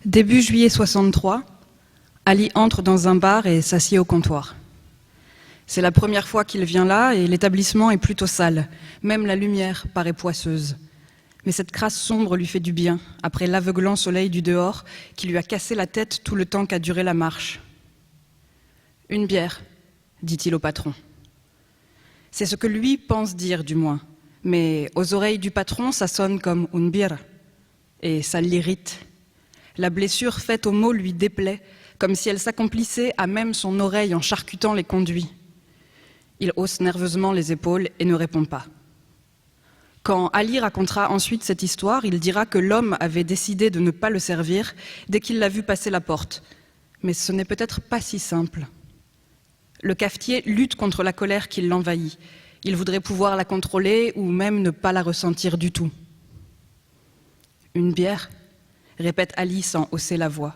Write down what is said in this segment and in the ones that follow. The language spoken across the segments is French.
Début juillet 63, Ali entre dans un bar et s'assied au comptoir. C'est la première fois qu'il vient là et l'établissement est plutôt sale. Même la lumière paraît poisseuse. Mais cette crasse sombre lui fait du bien, après l'aveuglant soleil du dehors qui lui a cassé la tête tout le temps qu'a duré la marche. « Une bière », dit-il au patron. C'est ce que lui pense dire, du moins. Mais aux oreilles du patron, ça sonne comme « une bière » et ça l'irrite. La blessure faite au mot lui déplaît, comme si elle s'accomplissait à même son oreille en charcutant les conduits. Il hausse nerveusement les épaules et ne répond pas. Quand Ali racontera ensuite cette histoire, il dira que l'homme avait décidé de ne pas le servir dès qu'il l'a vu passer la porte. Mais ce n'est peut-être pas si simple. Le cafetier lutte contre la colère qui l'envahit. Il voudrait pouvoir la contrôler ou même ne pas la ressentir du tout. « Une bière ?» répète Ali sans hausser la voix.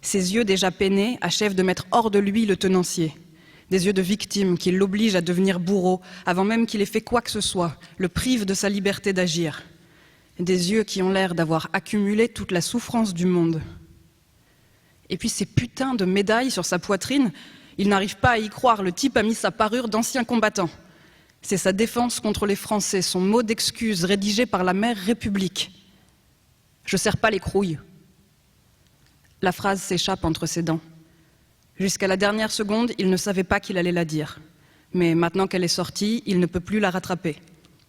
Ses yeux déjà peinés achèvent de mettre hors de lui le tenancier. Des yeux de victime qui l'obligent à devenir bourreau avant même qu'il ait fait quoi que ce soit, le privent de sa liberté d'agir. Des yeux qui ont l'air d'avoir accumulé toute la souffrance du monde. Et puis ces putains de médailles sur sa poitrine, il n'arrive pas à y croire, le type a mis sa parure d'ancien combattant. C'est sa défense contre les Français, son mot d'excuse rédigé par la mère République. « Je serre pas les crouilles ». La phrase s'échappe entre ses dents. Jusqu'à la dernière seconde, il ne savait pas qu'il allait la dire. Mais maintenant qu'elle est sortie, il ne peut plus la rattraper.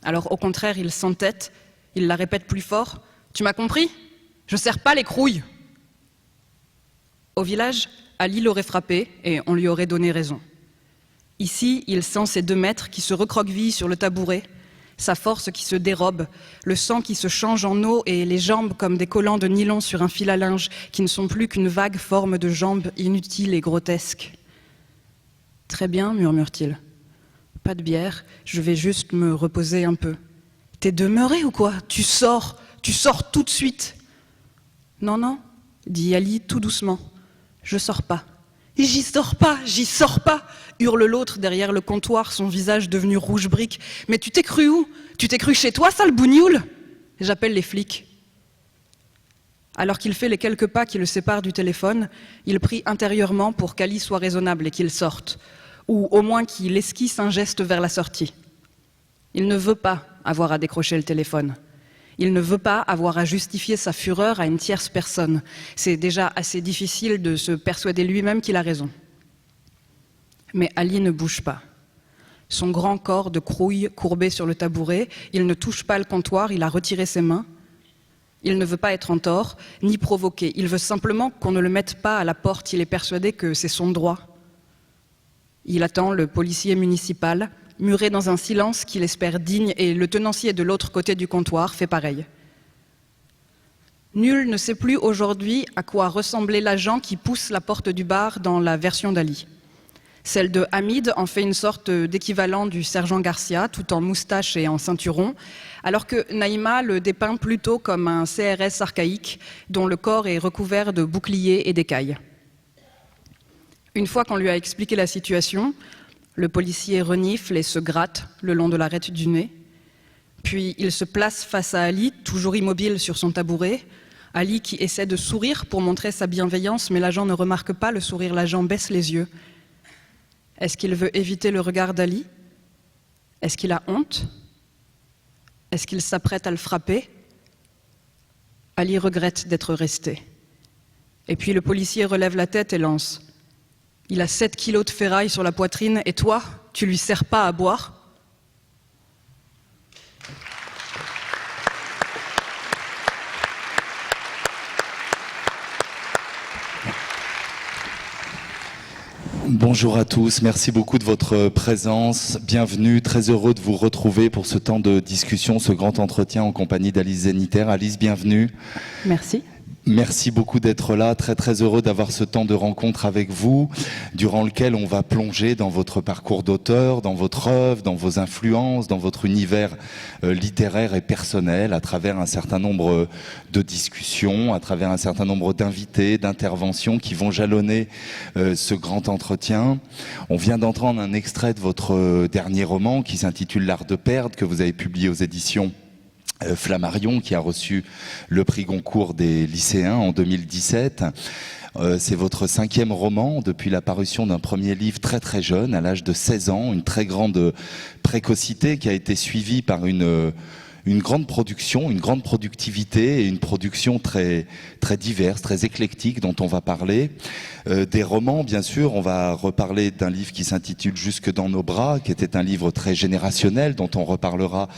Alors au contraire, il s'entête, il la répète plus fort. « Tu m'as compris ? Je serre pas les crouilles !» Au village, Ali l'aurait frappé et on lui aurait donné raison. Ici, il sent ses 2 maîtres qui se recroquevillent sur le tabouret, sa force qui se dérobe, le sang qui se change en eau et les jambes comme des collants de nylon sur un fil à linge qui ne sont plus qu'une vague forme de jambes inutiles et grotesques. « Très bien, murmure-t-il. Pas de bière, je vais juste me reposer un peu. »« T'es demeuré ou quoi ? Tu sors tout de suite !»« Non, non, » dit Ali tout doucement. « Je sors pas. »« J'y sors pas !» hurle l'autre derrière le comptoir, son visage devenu rouge brique. « Mais tu t'es cru où ? Tu t'es cru chez toi, sale bougnoule ?» J'appelle les flics. Alors qu'il fait les quelques pas qui le séparent du téléphone, il prie intérieurement pour qu'Ali soit raisonnable et qu'il sorte, ou au moins qu'il esquisse un geste vers la sortie. Il ne veut pas avoir à décrocher le téléphone. Il ne veut pas avoir à justifier sa fureur à une tierce personne. C'est déjà assez difficile de se persuader lui-même qu'il a raison. Mais Ali ne bouge pas. Son grand corps de crouille courbé sur le tabouret, il ne touche pas le comptoir, il a retiré ses mains. Il ne veut pas être en tort, ni provoqué. Il veut simplement qu'on ne le mette pas à la porte, il est persuadé que c'est son droit. Il attend le policier municipal, muré dans un silence qu'il espère digne, et le tenancier de l'autre côté du comptoir fait pareil. Nul ne sait plus aujourd'hui à quoi ressemblait l'agent qui pousse la porte du bar dans la version d'Ali. Celle de Hamid en fait une sorte d'équivalent du sergent Garcia, tout en moustache et en ceinturon, alors que Naïma le dépeint plutôt comme un CRS archaïque, dont le corps est recouvert de boucliers et d'écailles. Une fois qu'on lui a expliqué la situation, le policier renifle et se gratte le long de l'arête du nez. Puis il se place face à Ali, toujours immobile sur son tabouret. Ali qui essaie de sourire pour montrer sa bienveillance, mais l'agent ne remarque pas le sourire, l'agent baisse les yeux. Est-ce qu'il veut éviter le regard d'Ali ? Est-ce qu'il a honte ? Est-ce qu'il s'apprête à le frapper ? Ali regrette d'être resté. Et puis le policier relève la tête et lance. Il a 7 kilos de ferraille sur la poitrine et toi, tu lui sers pas à boire ? Bonjour à tous, merci beaucoup de votre présence. Bienvenue, très heureux de vous retrouver pour ce temps de discussion, ce grand entretien en compagnie d'Alice Zeniter. Alice, bienvenue. Merci. Merci beaucoup d'être là, très heureux d'avoir ce temps de rencontre avec vous, durant lequel on va plonger dans votre parcours d'auteur, dans votre œuvre, dans vos influences, dans votre univers littéraire et personnel, à travers un certain nombre de discussions, à travers un certain nombre d'invités, d'interventions qui vont jalonner ce grand entretien. On vient d'entendre un extrait de votre dernier roman qui s'intitule L'Art de perdre, que vous avez publié aux éditions Flammarion, qui a reçu le prix Goncourt des lycéens en 2017. C'est votre 5e roman depuis la parution d'un premier livre très très jeune, à l'âge de 16 ans, une très grande précocité qui a été suivie par une grande production, une grande productivité et une production très, très diverse, très éclectique dont on va parler. Des romans, bien sûr, on va reparler d'un livre qui s'intitule Jusque dans nos bras, qui était un livre très générationnel dont on reparlera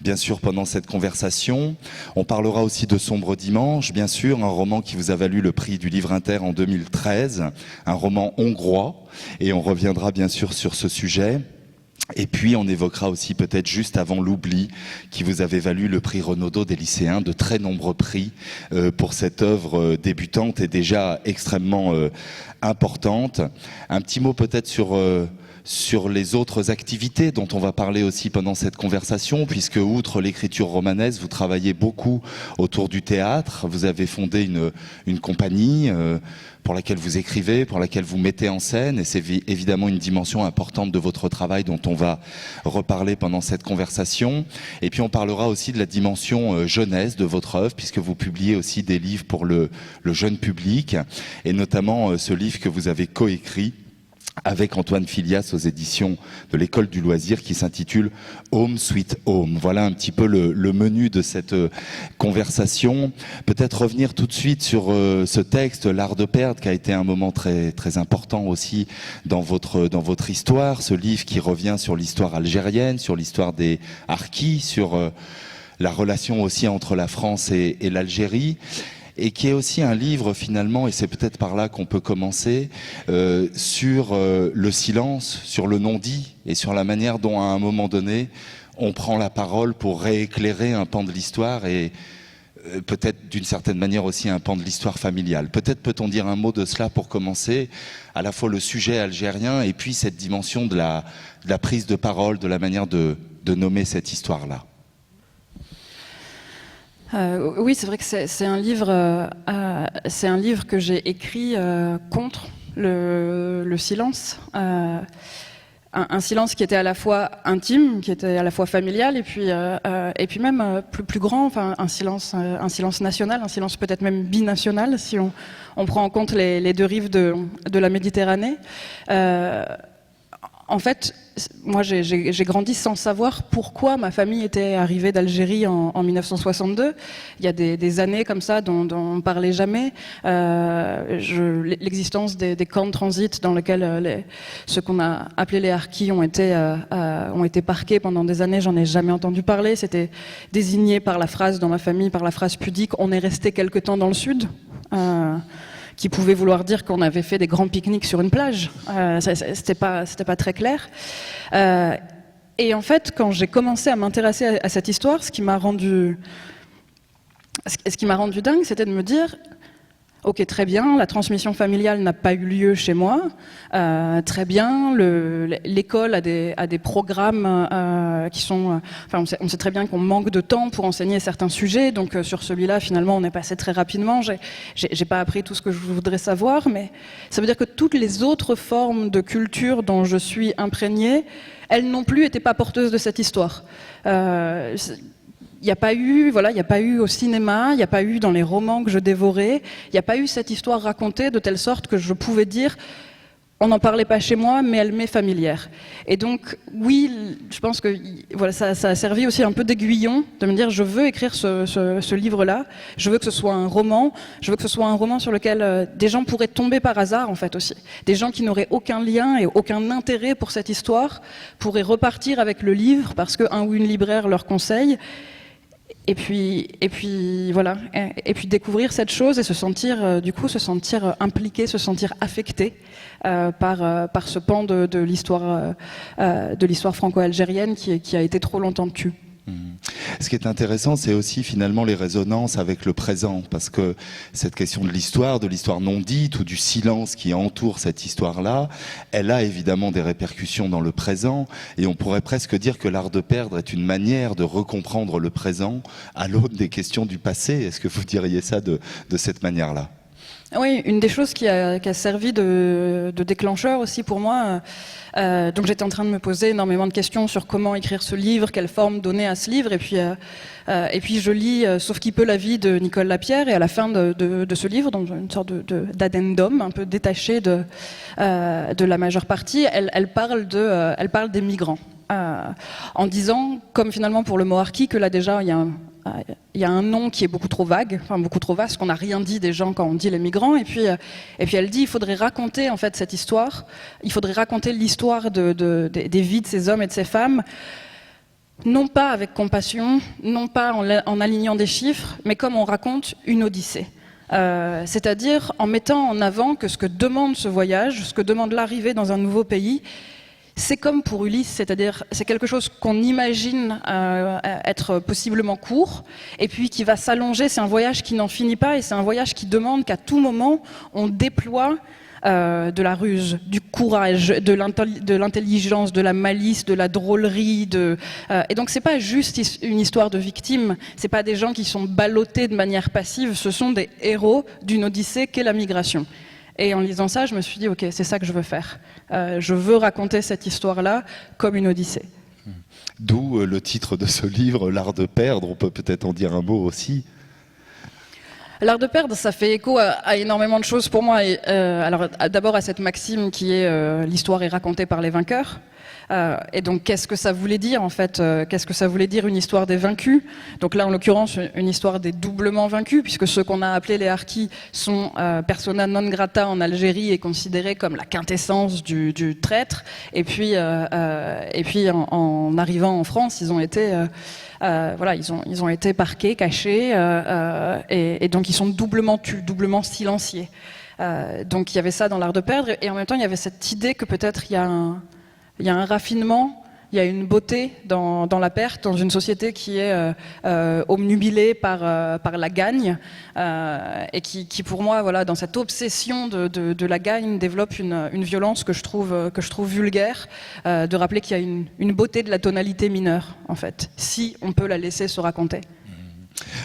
bien sûr pendant cette conversation. On parlera aussi de Sombre Dimanche, bien sûr, un roman qui vous a valu le prix du Livre Inter en 2013, un roman hongrois, et on reviendra bien sûr sur ce sujet. Et puis on évoquera aussi peut-être juste avant l'oubli qui vous avait valu le prix Renaudot des lycéens, de très nombreux prix pour cette œuvre débutante et déjà extrêmement importante. Un petit mot peut-être sur les autres activités dont on va parler aussi pendant cette conversation, puisque outre l'écriture romanesque, vous travaillez beaucoup autour du théâtre. Vous avez fondé une compagnie pour laquelle vous écrivez, pour laquelle vous mettez en scène, et c'est évidemment une dimension importante de votre travail dont on va reparler pendant cette conversation. Et puis on parlera aussi de la dimension jeunesse de votre œuvre, puisque vous publiez aussi des livres pour le jeune public, et notamment ce livre que vous avez coécrit avec Antoine Filias aux éditions de l'École du Loisir, qui s'intitule Home Sweet Home. Voilà un petit peu le menu de cette conversation. Peut-être revenir tout de suite sur ce texte, L'Art de perdre, qui a été un moment très, très important aussi dans votre histoire. Ce livre qui revient sur l'histoire algérienne, sur l'histoire des harkis, sur la relation aussi entre la France et l'Algérie. Et qui est aussi un livre finalement, et c'est peut-être par là qu'on peut commencer, sur le silence, sur le non-dit, et sur la manière dont à un moment donné, on prend la parole pour rééclairer un pan de l'histoire, et peut-être d'une certaine manière aussi un pan de l'histoire familiale. Peut-être peut-on dire un mot de cela pour commencer, à la fois le sujet algérien, et puis cette dimension de la prise de parole, de la manière de nommer cette histoire-là. Oui, c'est vrai que c'est un livre que j'ai écrit contre le silence. Un silence qui était à la fois intime, qui était à la fois familial, et puis même plus grand, enfin un silence national, un silence peut-être même binational, si on prend en compte les deux rives de la Méditerranée. En fait, moi j'ai grandi sans savoir pourquoi ma famille était arrivée d'Algérie en 1962. Il y a des années comme ça dont on ne parlait jamais. L'existence des camps de transit dans lesquels ceux qu'on a appelés les harkis ont été parqués pendant des années, j'en ai jamais entendu parler. C'était désigné par la phrase dans ma famille, par la phrase pudique « on est resté quelque temps dans le sud ». Qui pouvait vouloir dire qu'on avait fait des grands pique-niques sur une plage. C'était pas très clair. Et en fait, quand j'ai commencé à m'intéresser à cette histoire, ce qui m'a rendu dingue, c'était de me dire ok, très bien, la transmission familiale n'a pas eu lieu chez moi. Très bien, l'école a des programmes qui sont... Enfin, on sait très bien qu'on manque de temps pour enseigner certains sujets, donc sur celui-là, finalement, on est passé très rapidement. J'ai pas appris tout ce que je voudrais savoir, mais ça veut dire que toutes les autres formes de culture dont je suis imprégnée, elles non plus n'étaient pas porteuses de cette histoire. Il n'y a pas eu au cinéma, il n'y a pas eu dans les romans que je dévorais, il n'y a pas eu cette histoire racontée de telle sorte que je pouvais dire on n'en parlait pas chez moi, mais elle m'est familière. Et donc, oui, je pense que voilà, ça a servi aussi un peu d'aiguillon, de me dire je veux écrire ce livre-là, je veux que ce soit un roman, je veux que ce soit un roman sur lequel des gens pourraient tomber par hasard, en fait, aussi. Des gens qui n'auraient aucun lien et aucun intérêt pour cette histoire pourraient repartir avec le livre parce qu'un ou une libraire leur conseille. Et puis voilà, et puis découvrir cette chose et se sentir impliqué, se sentir affecté par ce pan de l'histoire franco-algérienne qui a été trop longtemps tue. Ce qui est intéressant, c'est aussi finalement les résonances avec le présent, parce que cette question de l'histoire non dite ou du silence qui entoure cette histoire-là, elle a évidemment des répercussions dans le présent, et on pourrait presque dire que l'art de perdre est une manière de recomprendre le présent à l'aune des questions du passé. Est-ce que vous diriez ça de cette manière-là ? Oui, une des choses qui a servi de déclencheur aussi pour moi, donc j'étais en train de me poser énormément de questions sur comment écrire ce livre, quelle forme donner à ce livre, et puis je lis Sauf qui peut la vie de Nicole Lapierre, et à la fin de ce livre, dans une sorte d'addendum un peu détaché de la majeure partie, elle parle des migrants. En disant, comme finalement pour le mot harki, que là déjà il y a un nom qui est beaucoup trop vague, enfin beaucoup trop vaste, qu'on n'a rien dit des gens quand on dit les migrants, et puis elle dit il faudrait raconter en fait cette histoire, il faudrait raconter l'histoire des vies de ces hommes et de ces femmes, non pas avec compassion, non pas en alignant des chiffres, mais comme on raconte une odyssée. C'est-à-dire en mettant en avant que ce que demande ce voyage, ce que demande l'arrivée dans un nouveau pays, c'est comme pour Ulysse, c'est-à-dire c'est quelque chose qu'on imagine être possiblement court, et puis qui va s'allonger. C'est un voyage qui n'en finit pas, et c'est un voyage qui demande qu'à tout moment on déploie de la ruse, du courage, de l'intelligence, de la malice, de la drôlerie. Et donc c'est pas juste une histoire de victimes, c'est pas des gens qui sont ballottés de manière passive, ce sont des héros d'une odyssée qu'est la migration. Et en lisant ça, je me suis dit, ok, c'est ça que je veux faire. Je veux raconter cette histoire-là comme une odyssée. D'où le titre de ce livre, L'art de perdre. On peut peut-être en dire un mot aussi. L'art de perdre, ça fait écho à énormément de choses pour moi. Alors, d'abord à cette maxime qui est l'histoire est racontée par les vainqueurs. Et donc, qu'est-ce que ça voulait dire en fait Qu'est-ce que ça voulait dire une histoire des vaincus? Donc là, en l'occurrence, une histoire des doublement vaincus, puisque ceux qu'on a appelés les harkis sont persona non grata en Algérie et considérés comme la quintessence du traître. Et puis en arrivant en France, ils ont été ils ont été parqués, cachés, et donc ils sont doublement tus, doublement silenciés. Donc il y avait ça dans l'art de perdre, et en même temps il y avait cette idée que peut-être il y a un raffinement, il y a une beauté dans la perte, dans une société qui est obnubilée par la gagne, et qui pour moi, voilà, dans cette obsession de la gagne, développe une violence que je trouve vulgaire, de rappeler qu'il y a une beauté de la tonalité mineure, en fait, si on peut la laisser se raconter.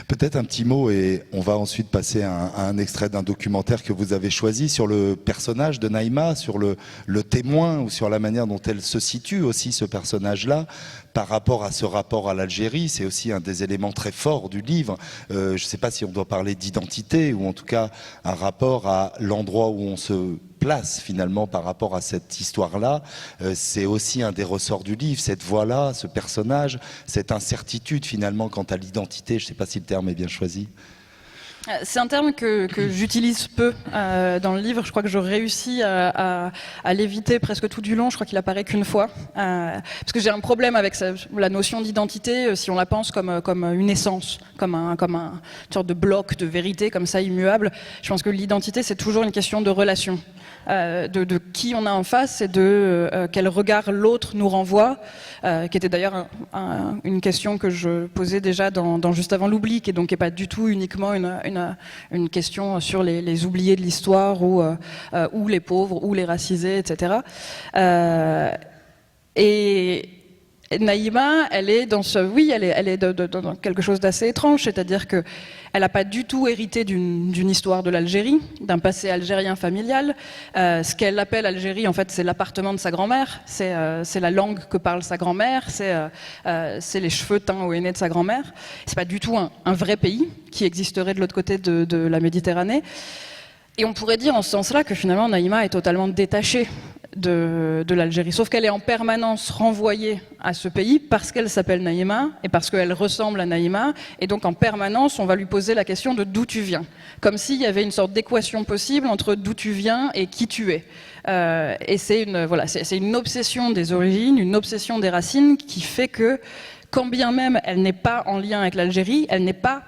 Peut-être un petit mot, et on va ensuite passer à un extrait d'un documentaire que vous avez choisi sur le personnage de Naïma, sur le témoin, ou sur la manière dont elle se situe aussi, ce personnage-là, par rapport à ce rapport à l'Algérie. C'est aussi un des éléments très forts du livre. Je ne sais pas si on doit parler d'identité, ou en tout cas un rapport à l'endroit où on se place finalement par rapport à cette histoire-là. C'est aussi un des ressorts du livre, cette voix-là, ce personnage, cette incertitude finalement quant à l'identité. Je ne sais pas si le terme est bien choisi. C'est un terme que j'utilise peu dans le livre. Je crois que je réussis à l'éviter presque tout du long. Je crois qu'il apparaît qu'une fois. Parce que j'ai un problème avec la notion d'identité, si on la pense comme une essence, comme une sorte de bloc de vérité, comme ça, immuable. Je pense que l'identité, c'est toujours une question de relation. De qui on a en face et de quel regard l'autre nous renvoie, qui était d'ailleurs une question que je posais déjà dans Juste avant l'oubli, qui donc n'est pas du tout uniquement une question sur les oubliés de l'histoire ou les pauvres ou les racisés, etc. Et Naïma, elle est dans dans quelque chose d'assez étrange, c'est-à-dire que elle n'a pas du tout hérité d'une histoire de l'Algérie, d'un passé algérien familial. Ce qu'elle appelle Algérie, en fait, c'est l'appartement de sa grand-mère, c'est la langue que parle sa grand-mère, c'est les cheveux teints au henné de sa grand-mère. C'est pas du tout un vrai pays qui existerait de l'autre côté de la Méditerranée. Et on pourrait dire en ce sens-là que finalement Naïma est totalement détachée de l'Algérie, sauf qu'elle est en permanence renvoyée à ce pays parce qu'elle s'appelle Naïma et parce qu'elle ressemble à Naïma, et donc en permanence on va lui poser la question de d'où tu viens, comme s'il y avait une sorte d'équation possible entre d'où tu viens et qui tu es. Et c'est une obsession des origines, une obsession des racines qui fait que quand bien même elle n'est pas en lien avec l'Algérie, elle n'est pas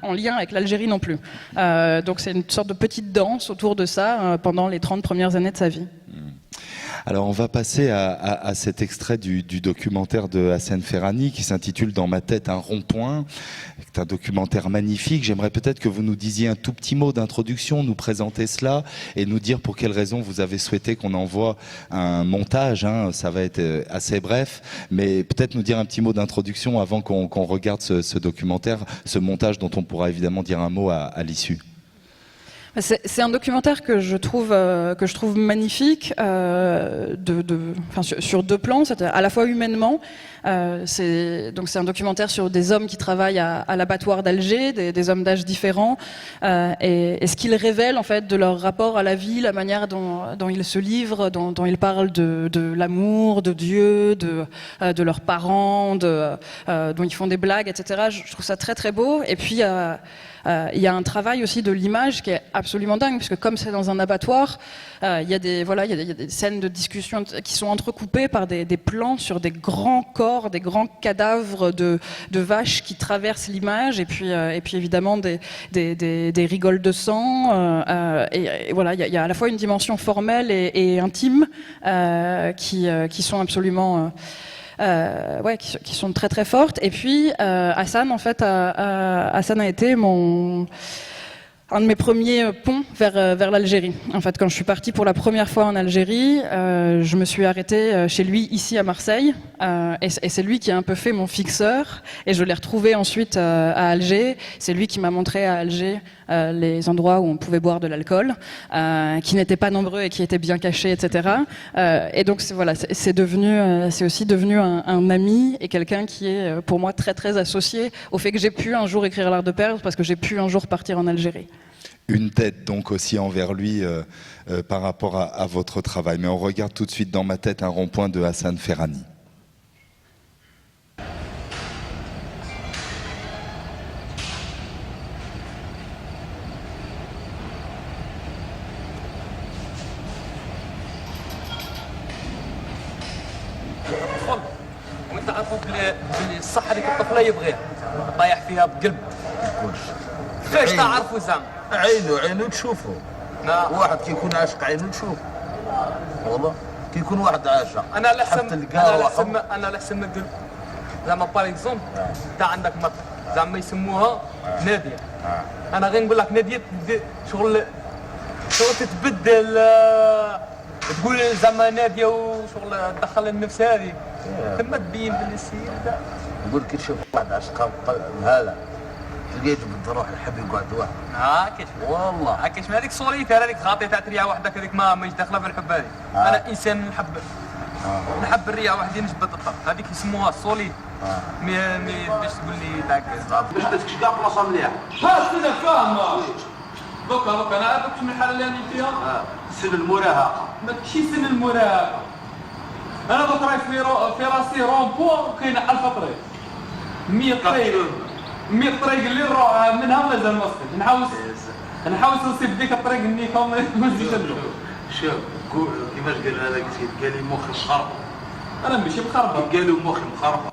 en lien avec l'Algérie non plus. Donc c'est une sorte de petite danse autour de ça pendant les 30 premières années de sa vie. Alors on va passer à cet extrait du documentaire de Hassen Ferrani qui s'intitule Dans ma tête un rond-point. C'est un documentaire magnifique. J'aimerais peut-être que vous nous disiez un tout petit mot d'introduction, nous présenter cela et nous dire pour quelles raisons vous avez souhaité qu'on envoie un montage. Ça va être assez bref, mais peut-être nous dire un petit mot d'introduction avant qu'on regarde ce documentaire, ce montage dont on pourra évidemment dire un mot à l'issue. C'est un documentaire que je trouve magnifique sur deux plans, c'est-à-dire à la fois humainement. C'est un documentaire sur des hommes qui travaillent à l'abattoir d'Alger, des hommes d'âge différents, et ce qu'ils révèlent en fait de leur rapport à la vie, la manière dont ils se livrent, dont ils parlent de l'amour, de Dieu, de leurs parents, dont ils font des blagues, etc. Je trouve ça très très beau. Et puis il y a un travail aussi de l'image qui est absolument dingue, puisque comme c'est dans un abattoir, il y a des scènes de discussion qui sont entrecoupées par des plans sur des grands corps, des grands cadavres de vaches qui traversent l'image, et puis évidemment des rigoles de sang. Et voilà, il y a à la fois une dimension formelle et intime qui sont absolument... qui sont très très fortes. Et puis Hassan, en fait, Hassan a été un de mes premiers ponts vers l'Algérie. En fait, quand je suis partie pour la première fois en Algérie, je me suis arrêtée chez lui ici à Marseille, et c'est lui qui a un peu fait mon fixeur, et je l'ai retrouvé ensuite à Alger. C'est lui qui m'a montré à Alger les endroits où on pouvait boire de l'alcool, qui n'étaient pas nombreux et qui étaient bien cachés, etc. Et donc c'est aussi devenu un ami et quelqu'un qui est pour moi très très associé au fait que j'ai pu un jour écrire L'Art de perdre, parce que j'ai pu un jour partir en Algérie. Une tête donc aussi envers lui par rapport à votre travail. Mais on regarde tout de suite dans ma tête un rond-point de Hassan Ferrani. تعرفوا بلي الصحه ديك الطفله يبغيها طايح فيها بقلب كيفاش تعرفوا زعما عينو تشوفه واحد كيكون عاشق عينو تشوف والله كيكون واحد عاشق انا على حسب ما قلت زعما باغ اكزومبل انت عندك مرت زعما يسموها ناديه انا غير نقول لك ناديه شغل تتبدل تقول زعما ناديه وشغل تدخل النفس هذه ثم تبين باللي السيد نقول كي تشوف واحد عشقه هذا تلقى يجبد تروح الحب يقعد واحد كيف والله كيف هذيك صوريتها هذيك خاطيه تاع ريعه وحدك هذيك ماهيش داخله في الحب هذه انا انسان نحب الريعه وحدي نجبد الطرف هذيك يسموها الصوليد باش تقول لي داك باش تسكش كاع بلاصه مليحه انا فاهم دوكا انا عرفتش من الحاله اللي راني فيها سن المراهقه ماشي سن المراهقه انا دوك راي في راسي رومبو وكاين على الطريق 100 طريق اللي نروح منها مازال ما وصلت نحاول نصيب ديك الطريق اني ما نزيدش نروح شوف كيفاش قال هذاك السيد قال لي مخي مخربط انا ماشي مخربط قال له مخي مخربط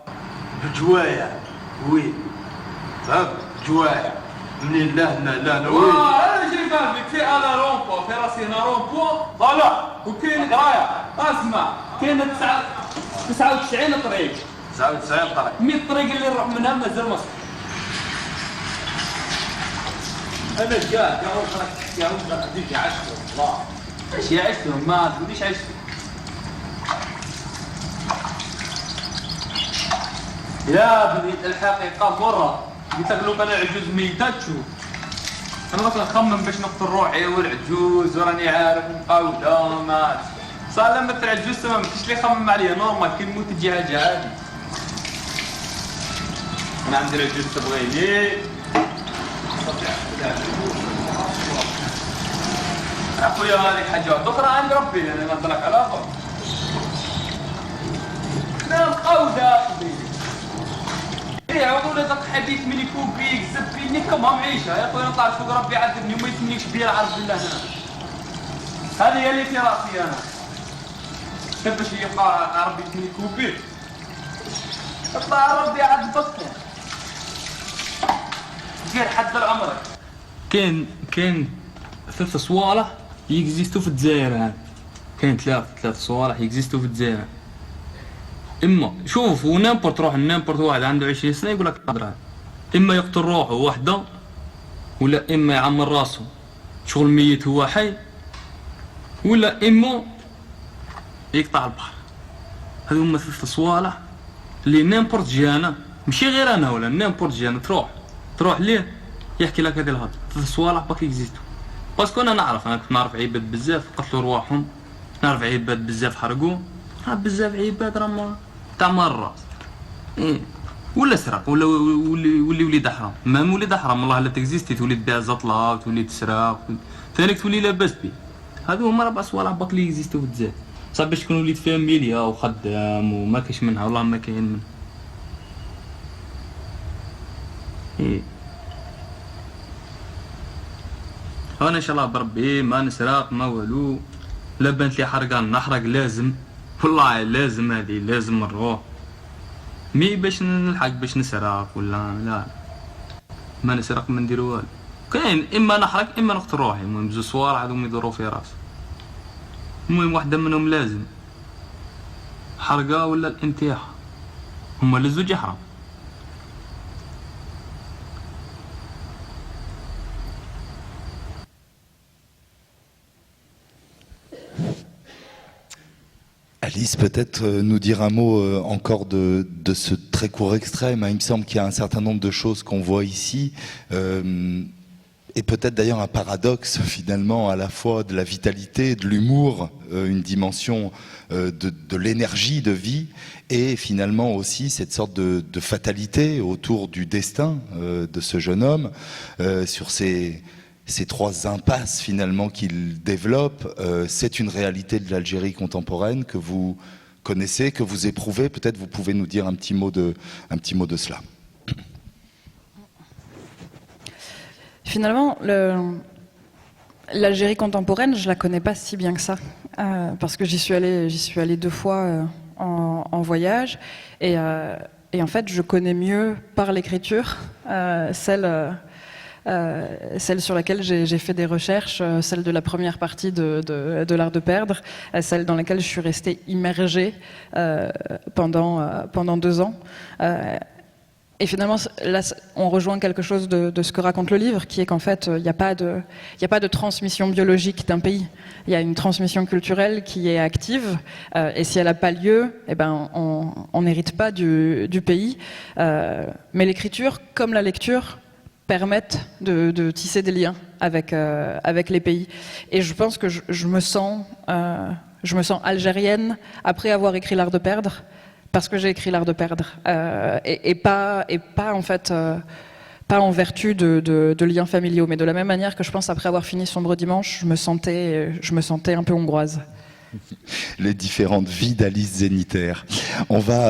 بجوايه وين فهمت جوايه منين لا وين انا شري فاهمك في انا رومبو في راسي انا رومبو طالع وكاين قرايه اسمع كاين 99 طريق 99 طريق 100 طريق اللي نروح منها مازال ما وصلت انا جاك يا ولد هذيك عشت والله ايش عشتهم ما تقوليش عشت يا بني الحقيقه مره قلت لك لو كان العجوز ميتة تشوف انا مثلا نخمم باش نقتل روحي والعجوز وراني عارف مقاوله ما صار لما العجوز تمام كاش اللي يخمم عليا نورمال كي نموت تجي حاجه عادي انا عندي العجوز تبغيني اخويا هذه حاجات اخرى عند ربي انا ما نطلق على اخر نام قوده يعودوا لي ذاك حديث ملي كوبيك زبيني كما معيشه يا خويا نطلع فوق ربي عذبني وما يتمنيش بيا عرض بالله هنا هذه هي اللي في راسي انا كيفاش يطلع ربي يتمني كوبيك اطلع ربي عذبك دير حد العمر كاين 3 صوالح يكزيستو في الجزائر كاين 3 صوالح يكزيستو في الجزائر اما شوف ونامبورت روح نامبورت واحد عنده 20 سنه يقول لك قادر اما يقتل روحه وحده ولا اما يعمر راسه شغل ميت هو حي ولا اما يقطع البحر. هذو هما 3 صوالح اللي نامبورت جانا ماشي غير انا ولا نامبورت جانا تروح ليه يحكي لك هذه الهضره 3 صوالح باك يكزيستو باسكو انا نعرف، انا كنت نعرف عباد بزاف قتلوا رواحهم، نعرف عباد بزاف حرقوا، بزاف عباد راه تاع مرات إيه. ولا سرق ولا وليد حرام، مام وليد حرام والله لا تكزيستي تولي تبيع زطله وتولي تسرق ثانيك تولي لاباس بيه. هذو هما 4 صوالح باقي اللي يكزيستو في الجزائر. صعب باش تكون وليد فاميليا وخدام وما كاينش منها، والله ما كاين منها. إيه. انا ان شاء الله بربي ما نسرق ما والو، لا بانت لي حرقه نحرق لازم، والله لازم، هذه لازم نروح مي باش نلحق باش نسرق ولا لا، ما نسرق ما ندير والو. كاين اما نحرق اما نقتل روحي، المهم 2 صوالح هذوما يدوروا في راسي. المهم واحده منهم لازم، حرقه ولا الانتحار، هما الزوج يحرم. Alice, peut-être nous dire un mot encore de ce très court extrême. Il me semble qu'il y a un certain nombre de choses qu'on voit ici, et peut-être d'ailleurs un paradoxe finalement, à la fois de la vitalité, de l'humour, une dimension de l'énergie de vie, et finalement aussi cette sorte de fatalité autour du destin de ce jeune homme, sur ces 3 impasses finalement qu'il développe. C'est une réalité de l'Algérie contemporaine que vous connaissez, que vous éprouvez. Peut-être vous pouvez nous dire un petit mot de cela. Finalement, l'Algérie contemporaine, je la connais pas si bien que ça, parce que j'y suis allée 2 fois en voyage, et en fait, je connais mieux par l'écriture celle sur laquelle j'ai fait des recherches, celle de la première partie de l'art de perdre, celle dans laquelle je suis restée immergée pendant 2 ans. Et finalement, là, on rejoint quelque chose de ce que raconte le livre, qui est qu'en fait, il n'y a pas de transmission biologique d'un pays. Il y a une transmission culturelle qui est active, et si elle n'a pas lieu, eh ben, on n'hérite pas du pays. Mais l'écriture, comme la lecture, permettent de tisser des liens avec les pays. Et je pense que je me sens algérienne après avoir écrit l'art de perdre, parce que j'ai écrit l'art de perdre, et pas en fait, pas en vertu de liens familiaux, mais de la même manière que je pense après avoir fini Sombre Dimanche, je me sentais un peu hongroise. Les différentes vies d'Alice Zénitaire. On va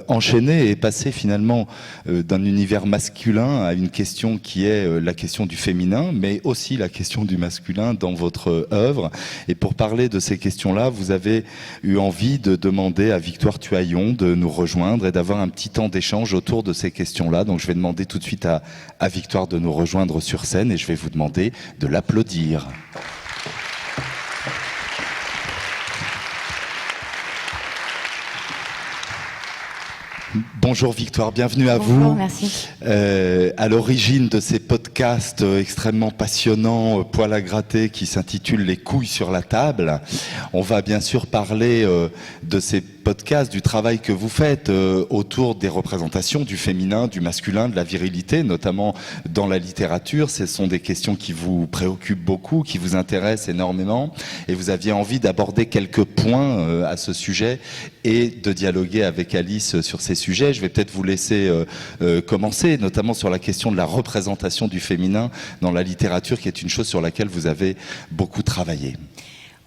enchaîner et passer finalement d'un univers masculin à une question qui est la question du féminin, mais aussi la question du masculin dans votre œuvre. Et pour parler de ces questions-là, vous avez eu envie de demander à Victoire Tuaillon de nous rejoindre et d'avoir un petit temps d'échange autour de ces questions-là. Donc je vais demander tout de suite à Victoire de nous rejoindre sur scène, et je vais vous demander de l'applaudir. Bonjour Victoire, bienvenue à vous. Bonjour, merci. À l'origine de ces podcasts extrêmement passionnants, poil à gratter, qui s'intitulent Les couilles sur la table, on va bien sûr parler de ces podcasts, du travail que vous faites autour des représentations du féminin, du masculin, de la virilité, notamment dans la littérature. Ce sont des questions qui vous préoccupent beaucoup, qui vous intéressent énormément, et vous aviez envie d'aborder quelques points à ce sujet et de dialoguer avec Alice sur ces sujets. Je vais peut-être vous laisser commencer, notamment sur la question de la représentation du féminin dans la littérature, qui est une chose sur laquelle vous avez beaucoup travaillé.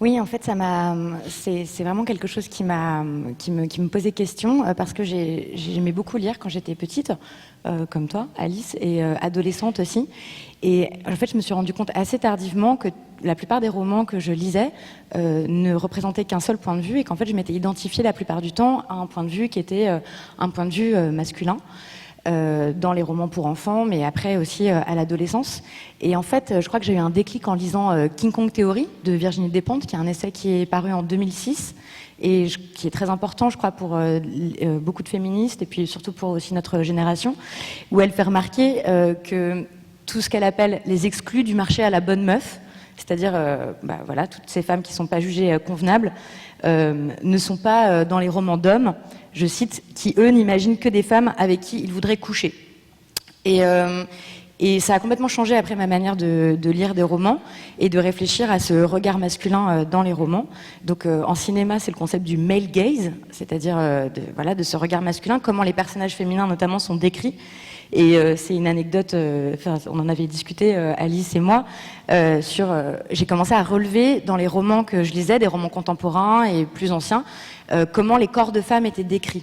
Oui, en fait, c'est vraiment quelque chose qui me posait question, parce que j'aimais beaucoup lire quand j'étais petite, comme toi, Alice, et adolescente aussi. Et en fait, je me suis rendu compte assez tardivement que la plupart des romans que je lisais ne représentaient qu'un seul point de vue, et qu'en fait, je m'étais identifiée la plupart du temps à un point de vue qui était un point de vue masculin. Dans les romans pour enfants, mais après aussi à l'adolescence. Et en fait, je crois que j'ai eu un déclic en lisant King Kong Theory de Virginie Despentes, qui est un essai qui est paru en 2006 et qui est très important, je crois, pour beaucoup de féministes et puis surtout pour aussi notre génération, où elle fait remarquer que tout ce qu'elle appelle les exclus du marché à la bonne meuf, c'est-à-dire voilà, toutes ces femmes qui ne sont pas jugées convenables, ne sont pas dans les romans d'hommes, je cite, qui eux n'imaginent que des femmes avec qui ils voudraient coucher. Et Et ça a complètement changé après ma manière de lire des romans et de réfléchir à ce regard masculin dans les romans. Donc en cinéma, c'est le concept du male gaze, c'est-à-dire de ce regard masculin, comment les personnages féminins notamment sont décrits. Et c'est une anecdote, on en avait discuté, Alice et moi, j'ai commencé à relever dans les romans que je lisais, des romans contemporains et plus anciens, comment les corps de femmes étaient décrits.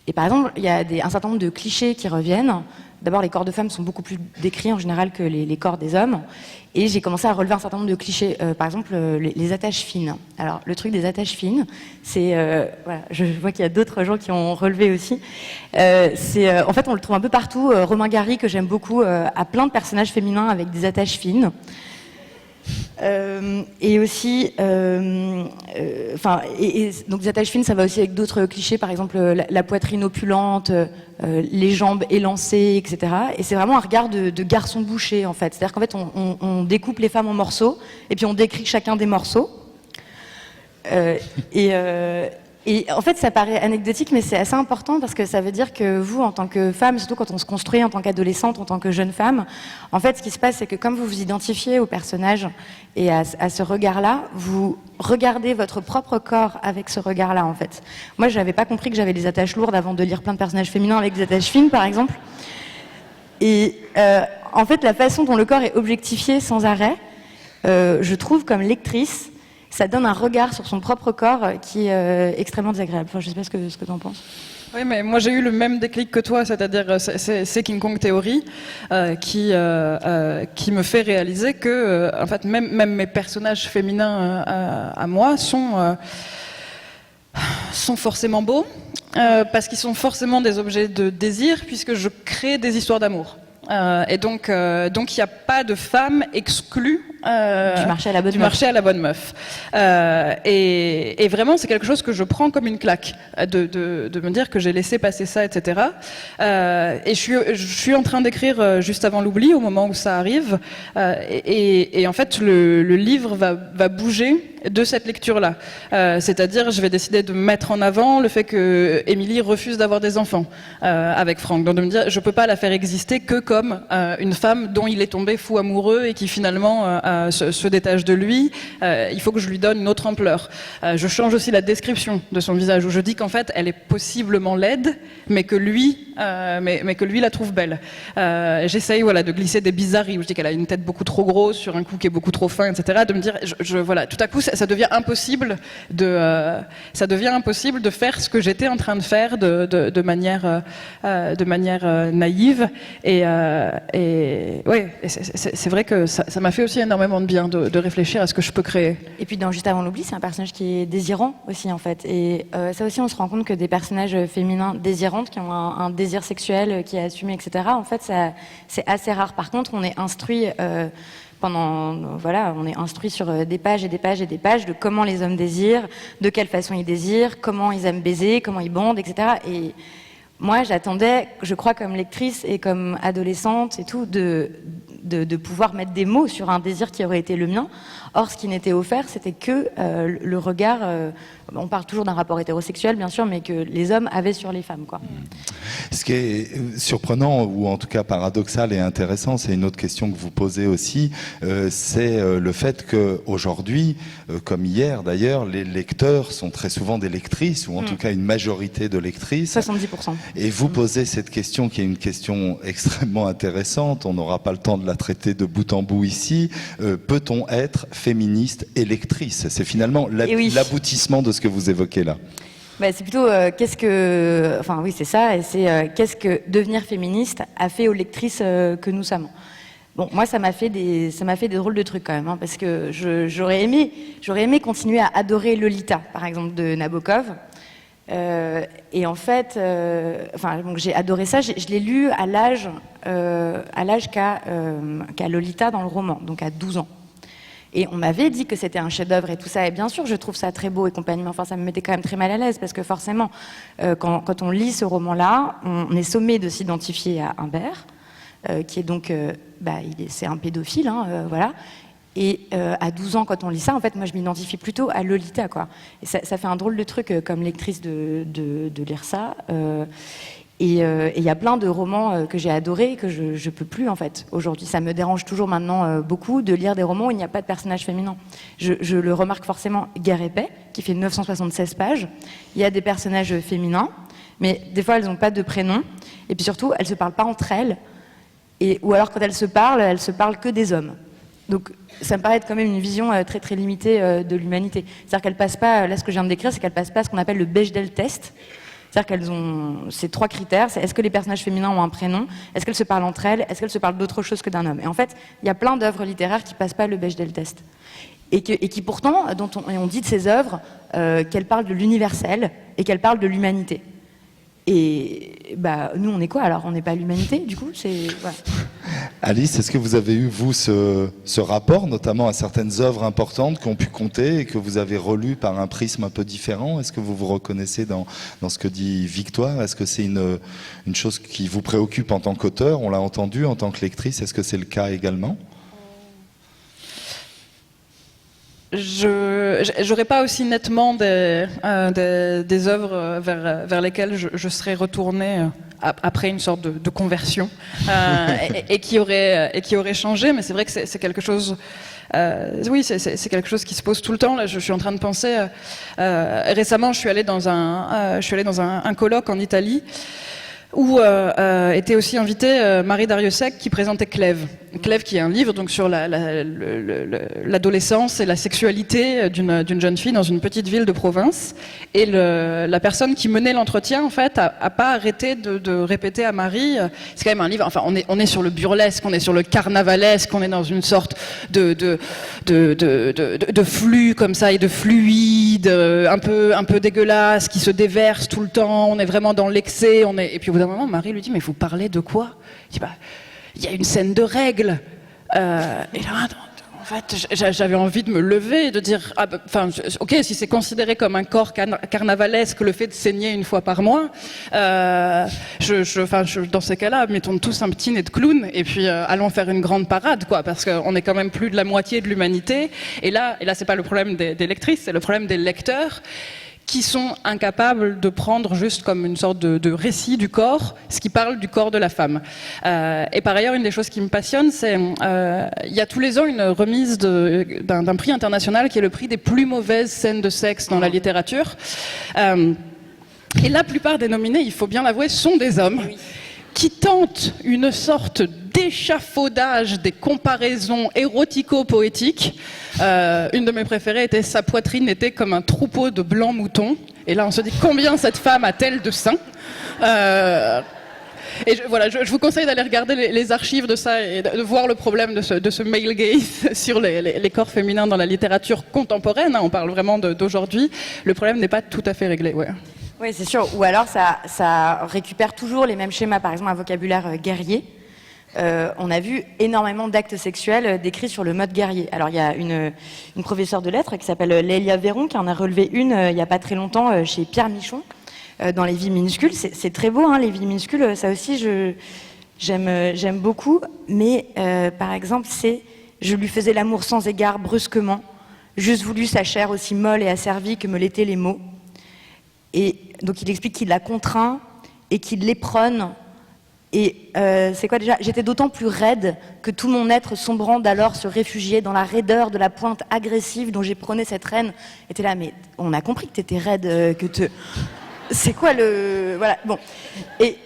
Et par exemple, il y a un certain nombre de clichés qui reviennent. D'abord, les corps de femmes sont beaucoup plus décrits en général que les corps des hommes. Et j'ai commencé à relever un certain nombre de clichés. Par exemple, les attaches fines. Alors, le truc des attaches fines, c'est... voilà, je vois qu'il y a d'autres gens qui ont relevé aussi. En fait, on le trouve un peu partout. Romain Gary, que j'aime beaucoup, a plein de personnages féminins avec des attaches fines. Et aussi, donc des attaches fines, ça va aussi avec d'autres clichés, par exemple la poitrine opulente, les jambes élancées, etc. Et c'est vraiment un regard de garçon boucher, en fait. C'est-à-dire qu'en fait, on découpe les femmes en morceaux, et puis on décrit chacun des morceaux. Et en fait, ça paraît anecdotique, mais c'est assez important parce que ça veut dire que vous, en tant que femme, surtout quand on se construit en tant qu'adolescente, en tant que jeune femme, en fait, ce qui se passe, c'est que comme vous vous identifiez au personnage et à ce regard-là, vous regardez votre propre corps avec ce regard-là, en fait. Moi, je n'avais pas compris que j'avais des attaches lourdes avant de lire plein de personnages féminins avec des attaches fines, par exemple. Et en fait, la façon dont le corps est objectifié sans arrêt, je trouve, comme lectrice, ça donne un regard sur son propre corps qui est extrêmement désagréable. Enfin, je ne sais pas ce que tu en penses. Oui, mais moi j'ai eu le même déclic que toi, c'est-à-dire c'est King Kong Theory qui me fait réaliser que en fait même mes personnages féminins à moi sont forcément beaux parce qu'ils sont forcément des objets de désir puisque je crée des histoires d'amour. Et donc il n'y a pas de femme exclue du marché à la bonne meuf. Et vraiment, c'est quelque chose que je prends comme une claque, de me dire que j'ai laissé passer ça, etc. Et je suis en train d'écrire juste avant l'oubli, au moment où ça arrive. Et en fait, le livre va bouger de cette lecture-là. C'est-à-dire, je vais décider de mettre en avant le fait que Émilie refuse d'avoir des enfants avec Franck. Donc de me dire, je peux pas la faire exister que comme une femme dont il est tombé fou amoureux et qui finalement se détache de lui. Il faut que je lui donne une autre ampleur. Je change aussi la description de son visage, où je dis qu'en fait, elle est possiblement laide, mais que lui la trouve belle. J'essaye de glisser des bizarreries, où je dis qu'elle a une tête beaucoup trop grosse, sur un cou qui est beaucoup trop fin, etc. De me dire, tout à coup, ça devient impossible de faire ce que j'étais en train de faire de manière naïve. Et c'est vrai que ça m'a fait aussi énormément de bien de réfléchir à ce que je peux créer. Et puis dans Juste avant l'oubli, c'est un personnage qui est désirant aussi, en fait. Et ça aussi, on se rend compte que des personnages féminins désirantes, qui ont un désir sexuel qui est assumé, etc., en fait, c'est assez rare. Par contre, on est instruit on est instruit sur des pages et des pages et des pages de comment les hommes désirent, de quelle façon ils désirent, comment ils aiment baiser, comment ils bondent, etc. Et moi, j'attendais, je crois, comme lectrice et comme adolescente et tout, de pouvoir mettre des mots sur un désir qui aurait été le mien. Or, ce qui n'était offert, c'était que le regard... on parle toujours d'un rapport hétérosexuel, bien sûr, mais que les hommes avaient sur les femmes, quoi. Ce qui est surprenant, ou en tout cas paradoxal et intéressant, c'est une autre question que vous posez aussi, c'est le fait qu'aujourd'hui, comme hier d'ailleurs, les lecteurs sont très souvent des lectrices, ou en tout cas une majorité de lectrices. 70%. Et vous posez cette question qui est une question extrêmement intéressante, on n'aura pas le temps de la traiter de bout en bout ici. Peut-on être féministe et lectrice? C'est finalement l'aboutissement de ce que vous évoquez là. C'est plutôt oui, c'est ça, et c'est qu'est-ce que devenir féministe a fait aux lectrices que nous sommes. Bon, moi, ça m'a fait des drôles de trucs quand même, parce que j'aurais aimé continuer à adorer Lolita, par exemple, de Nabokov. Et en fait, donc j'ai adoré ça. Je l'ai lu à l'âge qu'a Lolita dans le roman, donc à 12 ans. Et on m'avait dit que c'était un chef-d'œuvre et tout ça. Et bien sûr, je trouve ça très beau et compagnie. Mais enfin, ça me mettait quand même très mal à l'aise parce que forcément, quand on lit ce roman-là, on est sommé de s'identifier à Humbert, qui est donc, c'est un pédophile, voilà. Et à 12 ans, quand on lit ça, en fait, moi, je m'identifie plutôt à Lolita, quoi. Et ça fait un drôle de truc comme lectrice de lire ça. Et il y a plein de romans que j'ai adorés que je peux plus en fait aujourd'hui. Ça me dérange toujours maintenant beaucoup de lire des romans où il n'y a pas de personnage féminin. Je le remarque forcément. Guerre et paix, qui fait 976 pages. Il y a des personnages féminins, mais des fois elles n'ont pas de prénom. Et puis surtout, elles se parlent pas entre elles. Ou alors quand elles se parlent que des hommes. Donc ça me paraît être quand même une vision très très limitée de l'humanité. C'est-à-dire qu'elles passent pas. Là, ce que je viens de décrire, c'est qu'elles passent pas ce qu'on appelle le Bechdel test. C'est-à-dire qu'elles ont ces 3 critères, c'est est-ce que les personnages féminins ont un prénom, est-ce qu'elles se parlent entre elles, est-ce qu'elles se parlent d'autre chose que d'un homme. Et en fait, il y a plein d'œuvres littéraires qui passent pas le Bechdel test. Et qui pourtant, on dit de ces œuvres qu'elles parlent de l'universel et qu'elles parlent de l'humanité. Et bah, nous, on est quoi alors? On n'est pas l'humanité, du coup voilà. Alice, est-ce que vous avez eu, vous, ce rapport, notamment à certaines œuvres importantes qui ont pu compter et que vous avez relues par un prisme un peu différent? Est-ce que vous vous reconnaissez dans ce que dit Victoire? Est-ce que c'est une chose qui vous préoccupe en tant qu'auteur? On l'a entendu, en tant que lectrice, est-ce que c'est le cas également? J'aurais pas aussi nettement des œuvres vers lesquelles je serais retournée après une sorte de conversion et qui aurait changé, mais c'est vrai que c'est quelque chose. Oui, c'est quelque chose qui se pose tout le temps. Là, je suis en train de penser. Récemment, je suis allée dans un colloque en Italie où était aussi invitée Marie Dariussec qui présentait Clèves. Clèves qui est un livre donc sur l'adolescence et la sexualité d'une jeune fille dans une petite ville de province. Et la personne qui menait l'entretien en fait a pas arrêté de répéter à Marie, c'est quand même un livre, enfin on est sur le burlesque, on est sur le carnavalesque, on est dans une sorte de flux comme ça et de fluide un peu dégueulasse qui se déverse tout le temps, on est vraiment dans l'excès, et puis au bout d'un moment Marie lui dit mais vous parlez de quoi? Il dit bah il y a une scène de règles. Et là, en fait, j'avais envie de me lever et de dire, ok, si c'est considéré comme un corps carnavalesque, le fait de saigner une fois par mois, dans ces cas-là, mettons tous un petit nez de clown et puis allons faire une grande parade, quoi, parce qu'on est quand même plus de la moitié de l'humanité. Et là, c'est pas le problème des lectrices, c'est le problème des lecteurs, qui sont incapables de prendre juste comme une sorte de récit du corps, ce qui parle du corps de la femme. Et par ailleurs, une des choses qui me passionne, c'est il y a tous les ans une remise d'un prix international qui est le prix des plus mauvaises scènes de sexe dans la littérature. Et la plupart des nominés, il faut bien l'avouer, sont des hommes qui tentent une sorte d'échafaudage des comparaisons érotico-poétiques. Une de mes préférées était « Sa poitrine était comme un troupeau de blancs moutons ». Et là, on se dit « Combien cette femme a-t-elle de seins ?» Et je vous conseille d'aller regarder les archives de ça et de voir le problème de ce male gaze sur les corps féminins dans la littérature contemporaine. On parle vraiment d'aujourd'hui. Le problème n'est pas tout à fait réglé. Ouais. Oui, c'est sûr. Ou alors, ça récupère toujours les mêmes schémas. Par exemple, un vocabulaire guerrier. On a vu énormément d'actes sexuels décrits sur le mode guerrier. Alors, il y a une professeure de lettres qui s'appelle Lélia Véron, qui en a relevé une il n'y a pas très longtemps chez Pierre Michon, dans Les Vies minuscules. C'est très beau, hein, Les Vies minuscules. Ça aussi, j'aime beaucoup. Mais, par exemple, je lui faisais l'amour sans égard, brusquement. J'eusse voulu sa chair aussi molle et asservie que me l'étaient les mots. Et donc il explique qu'il la contraint et qu'il l'éperonne. Et c'est quoi déjà? J'étais d'autant plus raide que tout mon être sombrant d'alors se réfugiait dans la raideur de la pointe agressive dont j'éperonais cette reine. Et t'es là, mais on a compris que t'étais raide, c'est quoi le... Voilà, bon. Et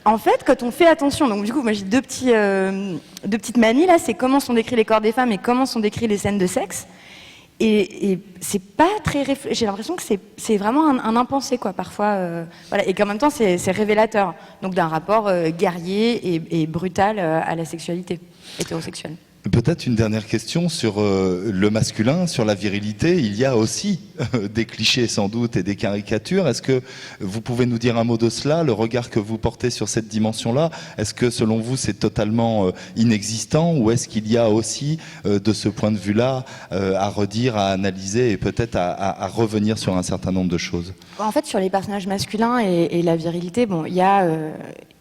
en fait, quand on fait attention, donc du coup, moi j'ai deux petites manies là, c'est comment sont décrits les corps des femmes et comment sont décrits les scènes de sexe. Et c'est pas très j'ai l'impression que c'est vraiment un impensé quoi parfois voilà, et qu'en même temps c'est révélateur donc d'un rapport guerrier et brutal à la sexualité hétérosexuelle. Peut-être une dernière question sur le masculin, sur la virilité. Il y a aussi des clichés sans doute et des caricatures. Est-ce que vous pouvez nous dire un mot de cela, le regard que vous portez sur cette dimension-là? Est-ce que selon vous c'est totalement inexistant ou est-ce qu'il y a aussi de ce point de vue-là à redire, à analyser et peut-être à revenir sur un certain nombre de choses? En fait, sur les personnages masculins et la virilité, bon, il y a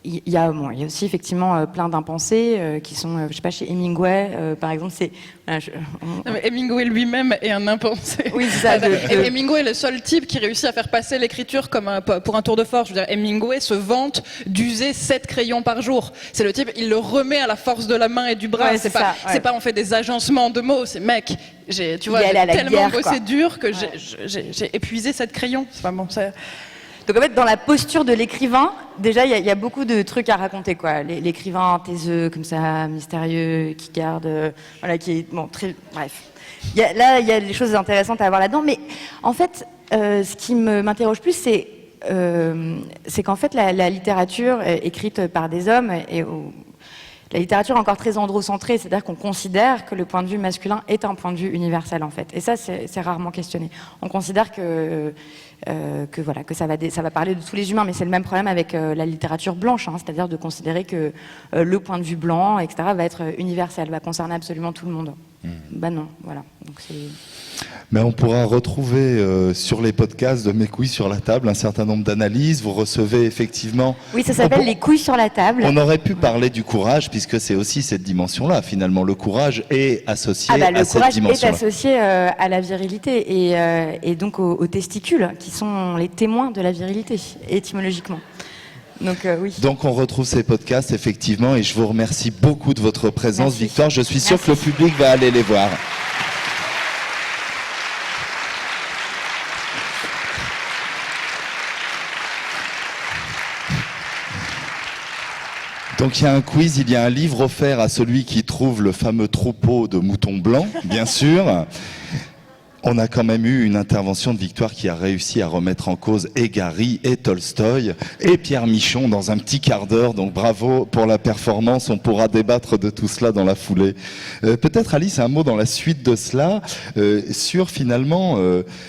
il y a aussi effectivement plein d'impensés qui sont, je sais pas, chez Hemingway, par exemple, c'est... Non, mais Hemingway lui-même est un impensé. Oui, c'est ça. Hemingway est le seul type qui réussit à faire passer l'écriture comme pour un tour de force. Je veux dire, Hemingway se vante d'user 7 crayons par jour. C'est le type, il le remet à la force de la main et du bras. Ouais, c'est pas on fait des agencements de mots. C'est mec, j'ai tellement bossé dur que j'ai épuisé 7 crayons. C'est pas bon. Donc en fait, dans la posture de l'écrivain, déjà, il y a beaucoup de trucs à raconter, quoi. L'écrivain taiseux, comme ça, mystérieux, qui garde, voilà, qui est très, bref. Il y a des choses intéressantes à avoir là-dedans, mais en fait, ce qui m'interroge plus, c'est qu'en fait, la littérature écrite par des hommes la littérature est encore très androcentrée, c'est-à-dire qu'on considère que le point de vue masculin est un point de vue universel, en fait. Et ça, c'est rarement questionné. On considère que ça va parler de tous les humains, mais c'est le même problème avec la littérature blanche, hein, c'est-à-dire de considérer que le point de vue blanc, etc., va être universel, va concerner absolument tout le monde. Bah non, voilà. Donc mais on pourra retrouver sur les podcasts de Mes couilles sur la table un certain nombre d'analyses. Vous recevez effectivement... Oui, ça s'appelle Les couilles sur la table. On aurait pu parler du courage, puisque c'est aussi cette dimension-là. Finalement, le courage est associé à cette dimension-là. Le courage est associé à la virilité et donc aux testicules, qui sont les témoins de la virilité, étymologiquement. Donc, oui. Donc on retrouve ces podcasts, effectivement, et je vous remercie beaucoup de votre présence, Merci. Victoire. Je suis sûr que le public va aller les voir. Donc il y a un quiz, il y a un livre offert à celui qui trouve le fameux troupeau de moutons blancs, bien sûr. On a quand même eu une intervention de Victoire qui a réussi à remettre en cause et Gary, et Tolstoï, et Pierre Michon dans un petit quart d'heure. Donc bravo pour la performance, on pourra débattre de tout cela dans la foulée. Peut-être Alice, un mot dans la suite de cela, sur finalement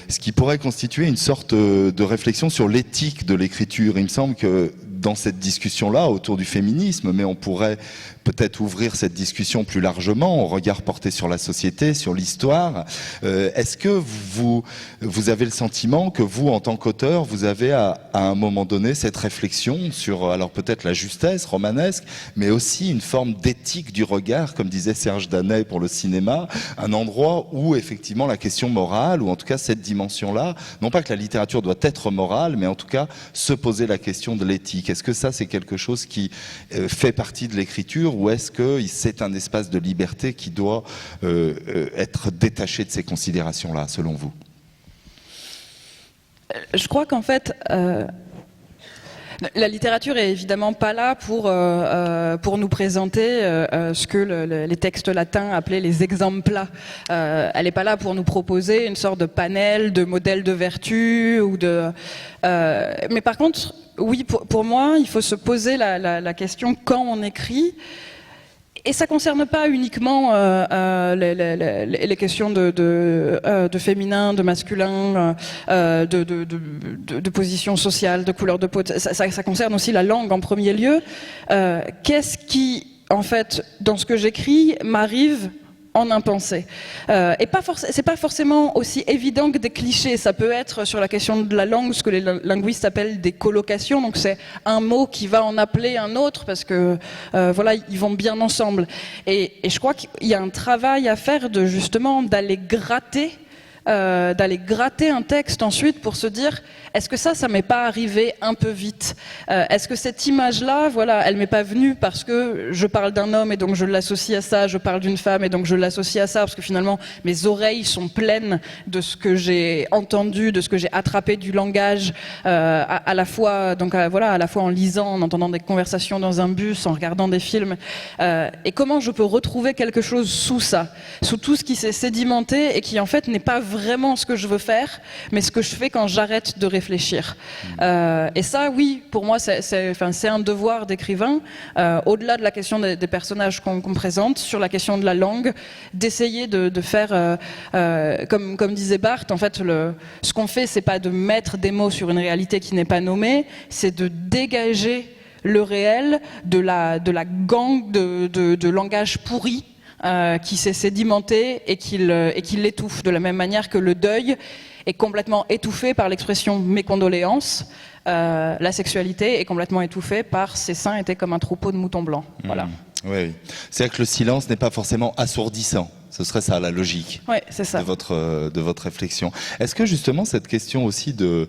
ce qui pourrait constituer une sorte de réflexion sur l'éthique de l'écriture. Il me semble que dans cette discussion-là, autour du féminisme, mais on pourrait peut-être ouvrir cette discussion plus largement, au regard porté sur la société, sur l'histoire. Est-ce que vous avez le sentiment que vous, en tant qu'auteur, vous avez à un moment donné cette réflexion sur, alors peut-être la justesse romanesque, mais aussi une forme d'éthique du regard, comme disait Serge Danet pour le cinéma, un endroit où effectivement la question morale, ou en tout cas cette dimension-là, non pas que la littérature doit être morale, mais en tout cas se poser la question de l'éthique. Est-ce que ça, c'est quelque chose qui fait partie de l'écriture, ou est-ce que c'est un espace de liberté qui doit être détaché de ces considérations-là, selon vous? Je crois qu'en fait, la littérature est évidemment pas là pour nous présenter ce que les textes latins appelaient les exempla. Elle n'est pas là pour nous proposer une sorte de panel de modèles de vertu ou de. Mais par contre, oui, pour moi, il faut se poser la question quand on écrit. Et ça concerne pas uniquement les questions de féminin, de masculin, de position sociale, de couleur de peau. Ça concerne aussi la langue en premier lieu. Qu'est-ce qui, en fait, dans ce que j'écris, m'arrive en impensé. Et c'est pas forcément aussi évident que des clichés. Ça peut être sur la question de la langue, ce que les linguistes appellent des collocations. Donc c'est un mot qui va en appeler un autre parce que voilà, ils vont bien ensemble. Et je crois qu'il y a un travail à faire de justement d'aller gratter un texte ensuite pour se dire est-ce que ça m'est pas arrivé un peu vite, est-ce que cette image-là, voilà, elle m'est pas venue parce que je parle d'un homme et donc je l'associe à ça, je parle d'une femme et donc je l'associe à ça, parce que finalement mes oreilles sont pleines de ce que j'ai entendu, de ce que j'ai attrapé du langage, à la fois donc voilà, à la fois en lisant, en entendant des conversations dans un bus, en regardant des films, et comment je peux retrouver quelque chose sous ça, sous tout ce qui s'est sédimenté et qui en fait n'est pas vraiment ce que je veux faire, mais ce que je fais quand j'arrête de réfléchir. Et ça, oui, pour moi, c'est un devoir d'écrivain, au-delà de la question des personnages qu'on présente, sur la question de la langue, d'essayer de faire, comme disait Barthes, en fait, ce qu'on fait, c'est pas de mettre des mots sur une réalité qui n'est pas nommée, c'est de dégager le réel de la gangue de langage pourri qui s'est sédimenté et qui l'étouffe, de la même manière que le deuil est complètement étouffé par l'expression mes condoléances. La sexualité est complètement étouffée par ces seins étaient comme un troupeau de moutons blancs. Voilà. Oui, oui. C'est-à-dire que le silence n'est pas forcément assourdissant. Ce serait ça la logique c'est ça. de votre réflexion. Est-ce que justement cette question aussi de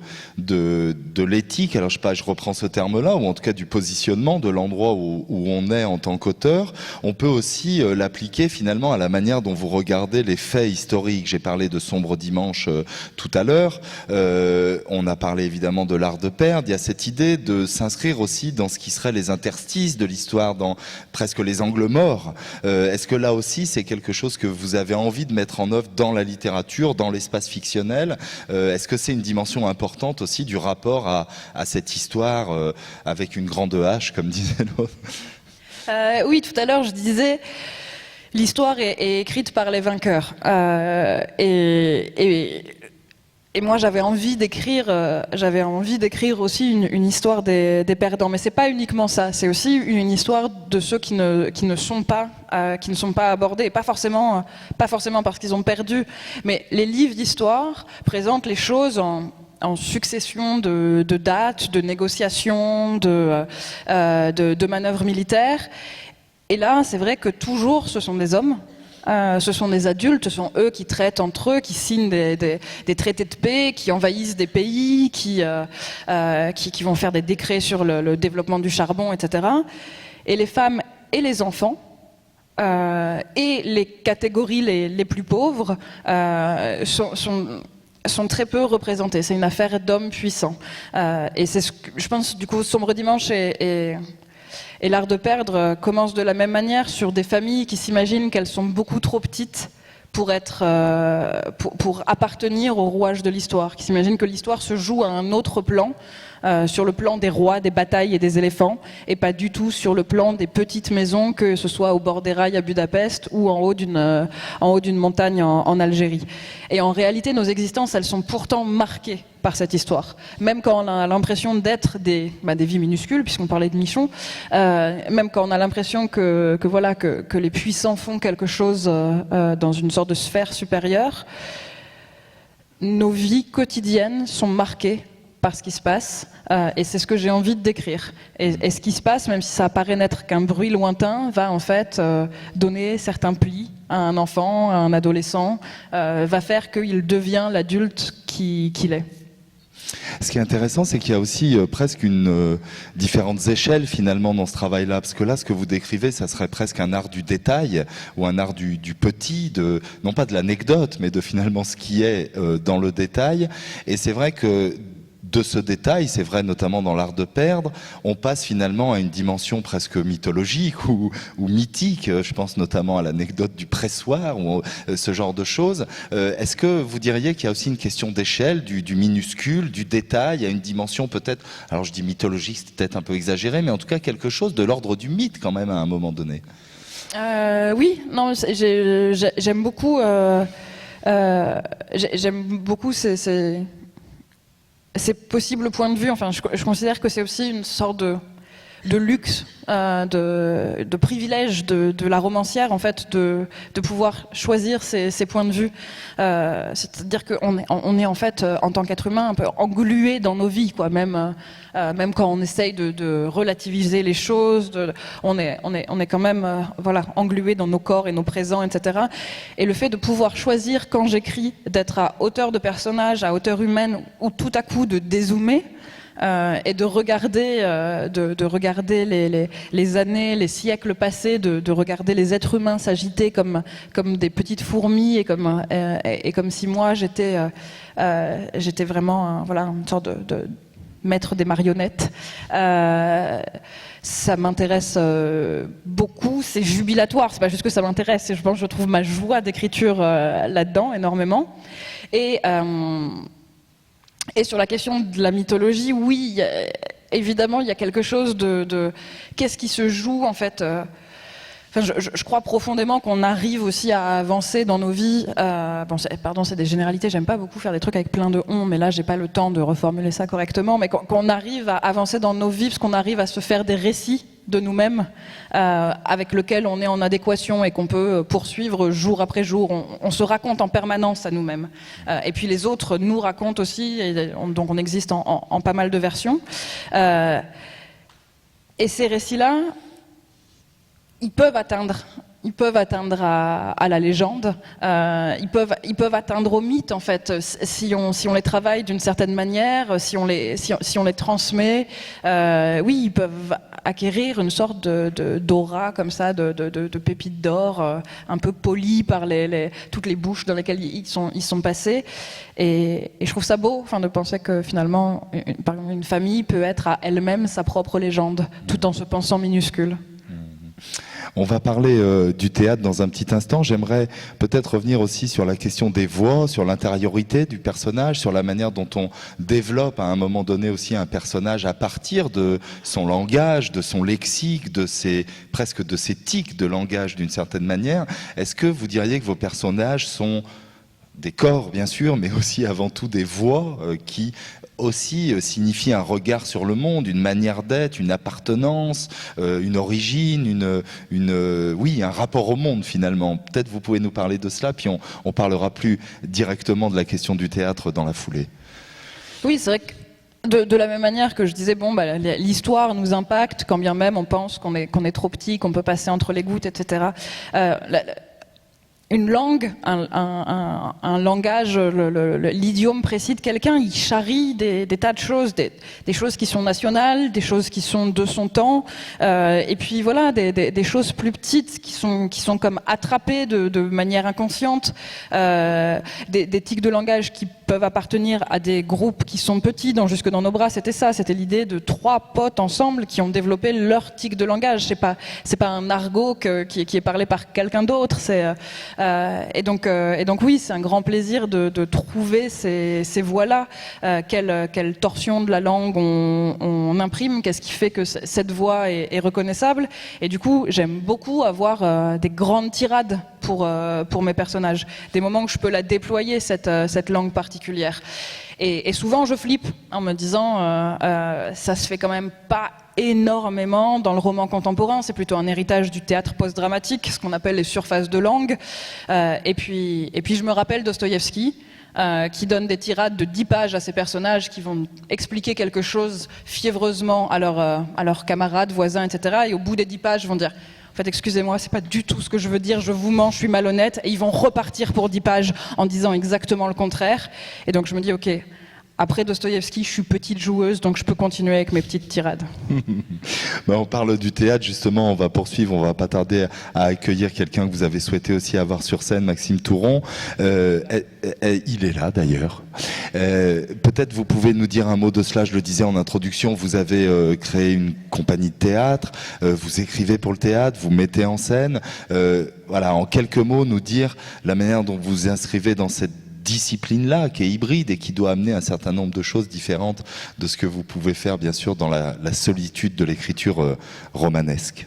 l'éthique, alors je sais pas, je reprends ce terme-là, ou en tout cas du positionnement de l'endroit où on est en tant qu'auteur, on peut aussi l'appliquer finalement à la manière dont vous regardez les faits historiques. J'ai parlé de Sombre Dimanche tout à l'heure, on a parlé évidemment de l'art de perdre, il y a cette idée de s'inscrire aussi dans ce qui serait les interstices de l'histoire, dans presque les angles morts. Est-ce que là aussi c'est quelque chose que vous avez envie de mettre en œuvre dans la littérature, dans l'espace fictionnel? Est-ce que c'est une dimension importante aussi du rapport à cette histoire avec une grande H, comme disait l'autre? Oui, tout à l'heure je disais, l'histoire est écrite par les vainqueurs. Et moi, j'avais envie d'écrire aussi une histoire des perdants. Mais c'est pas uniquement ça. C'est aussi une histoire de ceux qui ne sont pas abordés. Pas forcément parce qu'ils ont perdu. Mais les livres d'histoire présentent les choses en succession de dates, de négociations, de manœuvres militaires. Et là, c'est vrai que toujours, ce sont des hommes. Ce sont des adultes, ce sont eux qui traitent entre eux, qui signent des traités de paix, qui envahissent des pays, qui vont faire des décrets sur le développement du charbon, etc. Et les femmes et les enfants, et les catégories les plus pauvres sont très peu représentées. C'est une affaire d'hommes puissants. Et c'est ce que je pense, du coup, Sombre Dimanche et l'art de perdre commence de la même manière sur des familles qui s'imaginent qu'elles sont beaucoup trop petites pour appartenir au rouage de l'histoire, qui s'imaginent que l'histoire se joue à un autre plan, sur le plan des rois, des batailles et des éléphants, et pas du tout sur le plan des petites maisons, que ce soit au bord des rails à Budapest ou en haut d'une montagne en Algérie. Et en réalité, nos existences, elles sont pourtant marquées par cette histoire. Même quand on a l'impression d'être des vies minuscules, puisqu'on parlait de Michon, même quand on a l'impression que les puissants font quelque chose dans une sorte de sphère supérieure, nos vies quotidiennes sont marquées par ce qui se passe, et c'est ce que j'ai envie de décrire. Et ce qui se passe, même si ça paraît n'être qu'un bruit lointain, va en fait donner certains plis à un enfant, à un adolescent, va faire qu'il devient l'adulte qu'il est. Ce qui est intéressant, c'est qu'il y a aussi presque différentes échelles finalement dans ce travail-là, parce que là, ce que vous décrivez, ça serait presque un art du détail ou un art du petit, non pas de l'anecdote, mais de finalement ce qui est dans le détail. Et c'est vrai que de ce détail, c'est vrai notamment dans l'art de perdre, on passe finalement à une dimension presque mythologique ou mythique. Je pense notamment à l'anecdote du pressoir ou ce genre de choses. Est-ce que vous diriez qu'il y a aussi une question d'échelle, du minuscule, du détail, il y a une dimension peut-être, alors je dis mythologique, c'est peut-être un peu exagéré, mais en tout cas quelque chose de l'ordre du mythe quand même à un moment donné? Oui, non, j'aime beaucoup ces possibles points de vue. Enfin, je considère que c'est aussi une sorte de luxe, de privilège de la romancière, en fait, de pouvoir choisir ses points de vue. C'est-à-dire qu'on est en fait, en tant qu'être humain, un peu englué dans nos vies, quoi. Même quand on essaye de relativiser les choses, on est quand même englué dans nos corps et nos présents, etc. Et le fait de pouvoir choisir, quand j'écris, d'être à hauteur de personnage, à hauteur humaine, ou tout à coup de dézoomer, et de regarder les années, les siècles passés, de regarder les êtres humains s'agiter comme des petites fourmis, et comme si moi j'étais vraiment une sorte de maître des marionnettes. Ça m'intéresse beaucoup, c'est jubilatoire, c'est pas juste que ça m'intéresse, je pense que je trouve ma joie d'écriture là-dedans énormément. Et sur la question de la mythologie, oui, évidemment, il y a quelque chose de qu'est-ce qui se joue, en fait. Je crois profondément qu'on arrive aussi à avancer dans nos vies. C'est des généralités, j'aime pas beaucoup faire des trucs avec plein de on, mais là, j'ai pas le temps de reformuler ça correctement. Mais qu'on arrive à avancer dans nos vies, parce qu'on arrive à se faire des récits de nous-mêmes avec lequel on est en adéquation et qu'on peut poursuivre jour après jour. On se raconte en permanence à nous-mêmes. Et puis les autres nous racontent aussi, et donc on existe en pas mal de versions. Et ces récits-là, ils peuvent atteindre à la légende, ils peuvent atteindre au mythe en fait, si on les travaille d'une certaine manière, si on les transmet. Oui, ils peuvent acquérir une sorte d'aura comme ça, de pépites d'or, un peu polies par toutes les bouches dans lesquelles ils sont passés. Et je trouve ça beau, de penser que finalement une famille peut être à elle-même sa propre légende, tout en se pensant minuscule. On va parler du théâtre dans un petit instant. J'aimerais peut-être revenir aussi sur la question des voix, sur l'intériorité du personnage, sur la manière dont on développe à un moment donné aussi un personnage à partir de son langage, de son lexique, presque de ses tics de langage d'une certaine manière. Est-ce que vous diriez que vos personnages sont des corps, bien sûr, mais aussi avant tout des voix qui aussi signifie un regard sur le monde, une manière d'être, une appartenance, une origine, oui, un rapport au monde finalement. Peut-être vous pouvez nous parler de cela, puis on parlera plus directement de la question du théâtre dans la foulée. Oui, c'est vrai que de la même manière que je disais, l'histoire nous impacte, quand bien même on pense qu'on est trop petit, qu'on peut passer entre les gouttes, etc. Une langue, un langage, l'idiome précis de quelqu'un, il charrie des tas de choses, des choses qui sont nationales, des choses qui sont de son temps, et puis voilà, des choses plus petites qui sont comme attrapées de manière inconsciente, des tics de langage qui peuvent appartenir à des groupes qui sont petits. Jusque dans nos bras, c'était l'idée de 3 potes ensemble qui ont développé leur tic de langage. C'est pas un argot qui est parlé par quelqu'un d'autre. Et donc oui, c'est un grand plaisir de trouver ces voix-là. Quelle torsion de la langue on imprime, qu'est-ce qui fait que cette voix est reconnaissable. Et du coup, j'aime beaucoup avoir des grandes tirades pour mes personnages, des moments où je peux la déployer, cette langue particulière. Et souvent, je flippe en me disant ça se fait quand même pas énormément dans le roman contemporain, c'est plutôt un héritage du théâtre post-dramatique, ce qu'on appelle les surfaces de langue. Et puis je me rappelle Dostoïevski, qui donne des tirades de 10 pages à ses personnages qui vont expliquer quelque chose fiévreusement à leurs camarades, voisins, etc. Et au bout des 10 pages, ils vont dire en fait, excusez-moi, c'est pas du tout ce que je veux dire, je vous mens, je suis malhonnête. Et ils vont repartir pour 10 pages en disant exactement le contraire. Et donc je me dis, ok, après Dostoïevski, je suis petite joueuse, donc je peux continuer avec mes petites tirades. On parle du théâtre, justement, on va poursuivre, on va pas tarder à accueillir quelqu'un que vous avez souhaité aussi avoir sur scène, Maxime Touron. Il est là d'ailleurs. Peut-être vous pouvez nous dire un mot de cela, je le disais en introduction, vous avez créé une compagnie de théâtre, vous écrivez pour le théâtre, vous mettez en scène. Voilà, en quelques mots, nous dire la manière dont vous vous inscrivez dans cette discipline-là, qui est hybride et qui doit amener un certain nombre de choses différentes de ce que vous pouvez faire, bien sûr, dans la solitude de l'écriture romanesque.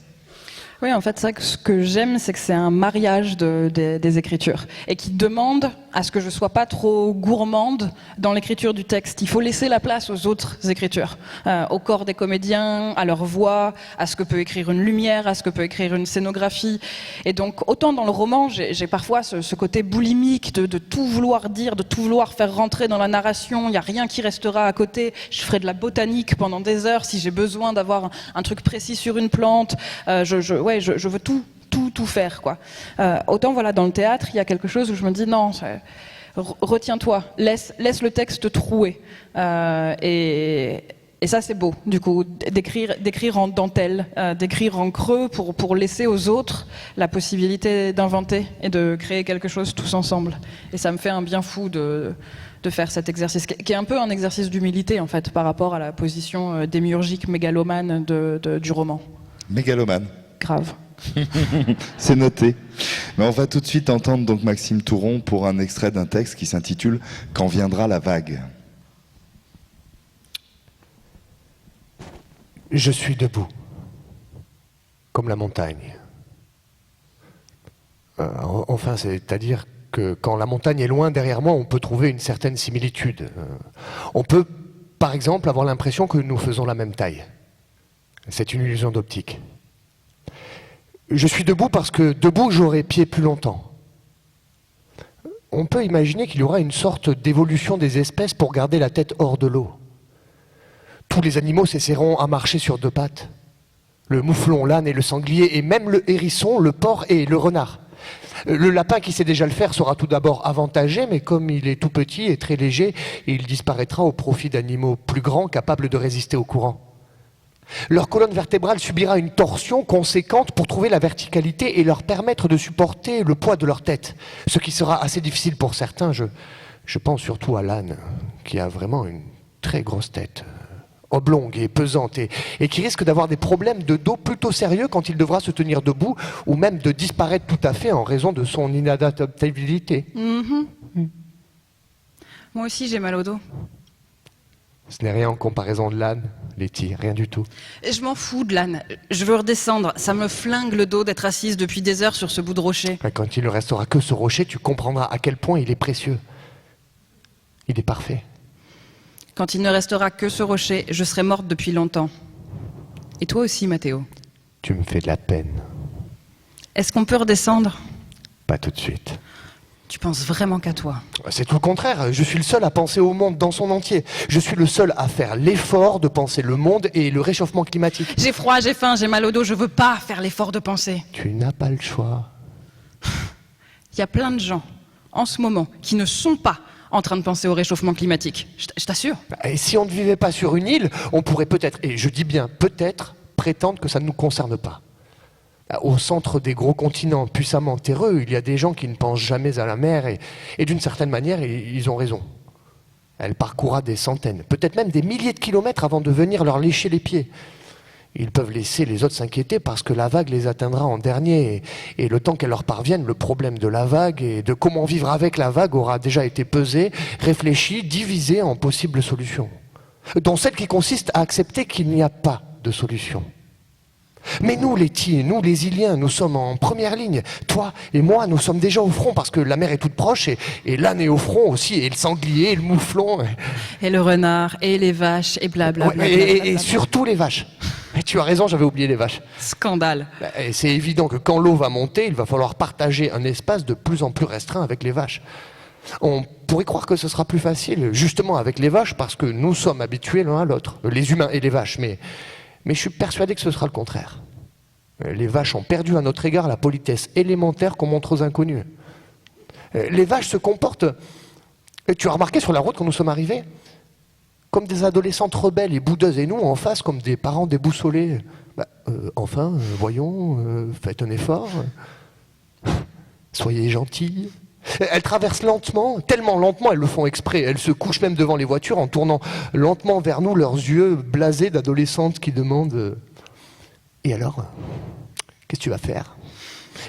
Oui, en fait, c'est vrai que ce que j'aime, c'est que c'est un mariage des écritures et qui demande à ce que je sois pas trop gourmande dans l'écriture du texte. Il faut laisser la place aux autres écritures, au corps des comédiens, à leur voix, à ce que peut écrire une lumière, à ce que peut écrire une scénographie. Et donc, autant dans le roman, j'ai parfois ce côté boulimique de tout vouloir dire, de tout vouloir faire rentrer dans la narration. Il n'y a rien qui restera à côté. Je ferai de la botanique pendant des heures si j'ai besoin d'avoir un truc précis sur une plante. Je veux tout faire, quoi. Autant, voilà, dans le théâtre, il y a quelque chose où je me dis non, retiens-toi, laisse le texte trouer. Et ça, c'est beau, du coup, d'écrire en dentelle, d'écrire en creux pour laisser aux autres la possibilité d'inventer et de créer quelque chose tous ensemble. Et ça me fait un bien fou de faire cet exercice, qui est un peu un exercice d'humilité, en fait, par rapport à la position démiurgique mégalomane du roman. Mégalomane. Grave. C'est noté. Mais on va tout de suite entendre donc Maxime Touron pour un extrait d'un texte qui s'intitule « Quand viendra la vague ». Je suis debout, comme la montagne. Enfin, c'est-à-dire que quand la montagne est loin derrière moi, on peut trouver une certaine similitude. On peut, par exemple, avoir l'impression que nous faisons la même taille. C'est une illusion d'optique. Je suis debout parce que debout, j'aurai pied plus longtemps. On peut imaginer qu'il y aura une sorte d'évolution des espèces pour garder la tête hors de l'eau. Tous les animaux s'essaieront à marcher sur deux pattes. Le mouflon, l'âne et le sanglier, et même le hérisson, le porc et le renard. Le lapin qui sait déjà le faire sera tout d'abord avantagé, mais comme il est tout petit et très léger, il disparaîtra au profit d'animaux plus grands capables de résister au courant. Leur colonne vertébrale subira une torsion conséquente pour trouver la verticalité et leur permettre de supporter le poids de leur tête, ce qui sera assez difficile pour certains. Je pense surtout à l'âne, qui a vraiment une très grosse tête, oblongue et pesante, et qui risque d'avoir des problèmes de dos plutôt sérieux quand il devra se tenir debout, ou même de disparaître tout à fait en raison de son inadaptabilité. Moi aussi, j'ai mal au dos. Ce n'est rien en comparaison de l'âne, Letty, rien du tout. Et je m'en fous de l'âne. Je veux redescendre. Ça me flingue le dos d'être assise depuis des heures sur ce bout de rocher. Quand il ne restera que ce rocher, tu comprendras à quel point il est précieux. Il est parfait. Quand il ne restera que ce rocher, je serai morte depuis longtemps. Et toi aussi, Mathéo. Tu me fais de la peine. Est-ce qu'on peut redescendre? Pas tout de suite. Tu penses vraiment qu'à toi? C'est tout le contraire. Je suis le seul à penser au monde dans son entier. Je suis le seul à faire l'effort de penser le monde et le réchauffement climatique. J'ai froid, j'ai faim, j'ai mal au dos, je veux pas faire l'effort de penser. Tu n'as pas le choix. Il y a plein de gens, en ce moment, qui ne sont pas en train de penser au réchauffement climatique. Je t'assure. Et si on ne vivait pas sur une île, on pourrait peut-être, et je dis bien peut-être, prétendre que ça ne nous concerne pas. Au centre des gros continents puissamment terreux, il y a des gens qui ne pensent jamais à la mer et d'une certaine manière, ils ont raison. Elle parcourra des centaines, peut-être même des milliers de kilomètres avant de venir leur lécher les pieds. Ils peuvent laisser les autres s'inquiéter parce que la vague les atteindra en dernier et le temps qu'elle leur parvienne, le problème de la vague et de comment vivre avec la vague aura déjà été pesé, réfléchi, divisé en possibles solutions. Dont celle qui consiste à accepter qu'il n'y a pas de solution. Mais nous, Letty, nous, les Iliens, nous sommes en première ligne. Toi et moi, nous sommes déjà au front parce que la mer est toute proche et l'âne est au front aussi, et le sanglier, et le mouflon. Et le renard, et les vaches, et blablabla. Et surtout les vaches. Et tu as raison, j'avais oublié les vaches. Scandale. Et c'est évident que quand l'eau va monter, il va falloir partager un espace de plus en plus restreint avec les vaches. On pourrait croire que ce sera plus facile, justement avec les vaches, parce que nous sommes habitués l'un à l'autre, les humains et les vaches, mais je suis persuadé que ce sera le contraire. Les vaches ont perdu à notre égard la politesse élémentaire qu'on montre aux inconnus. Les vaches se comportent, tu as remarqué sur la route quand nous sommes arrivés, comme des adolescentes rebelles et boudeuses, et nous en face comme des parents déboussolés. Voyons, faites un effort, soyez gentils. Elles traversent lentement, tellement lentement, elles le font exprès. Elles se couchent même devant les voitures en tournant lentement vers nous leurs yeux blasés d'adolescentes qui demandent « Et alors, qu'est-ce que tu vas faire ?»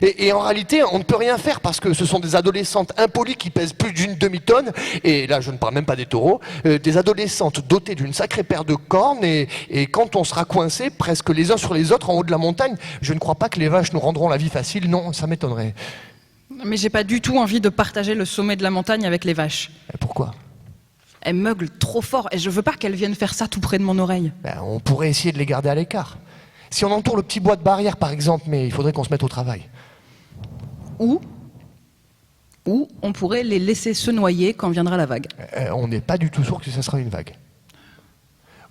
Et en réalité, on ne peut rien faire parce que ce sont des adolescentes impolies qui pèsent plus d'une demi-tonne, et là je ne parle même pas des taureaux, des adolescentes dotées d'une sacrée paire de cornes, et quand on sera coincés presque les uns sur les autres en haut de la montagne, je ne crois pas que les vaches nous rendront la vie facile, non, ça m'étonnerait. Mais j'ai pas du tout envie de partager le sommet de la montagne avec les vaches. Pourquoi ? Elles meuglent trop fort et je veux pas qu'elles viennent faire ça tout près de mon oreille. On pourrait essayer de les garder à l'écart. Si on entoure le petit bois de barrière par exemple, mais il faudrait qu'on se mette au travail. Ou on pourrait les laisser se noyer quand viendra la vague. On n'est pas du tout sûr que ça sera une vague.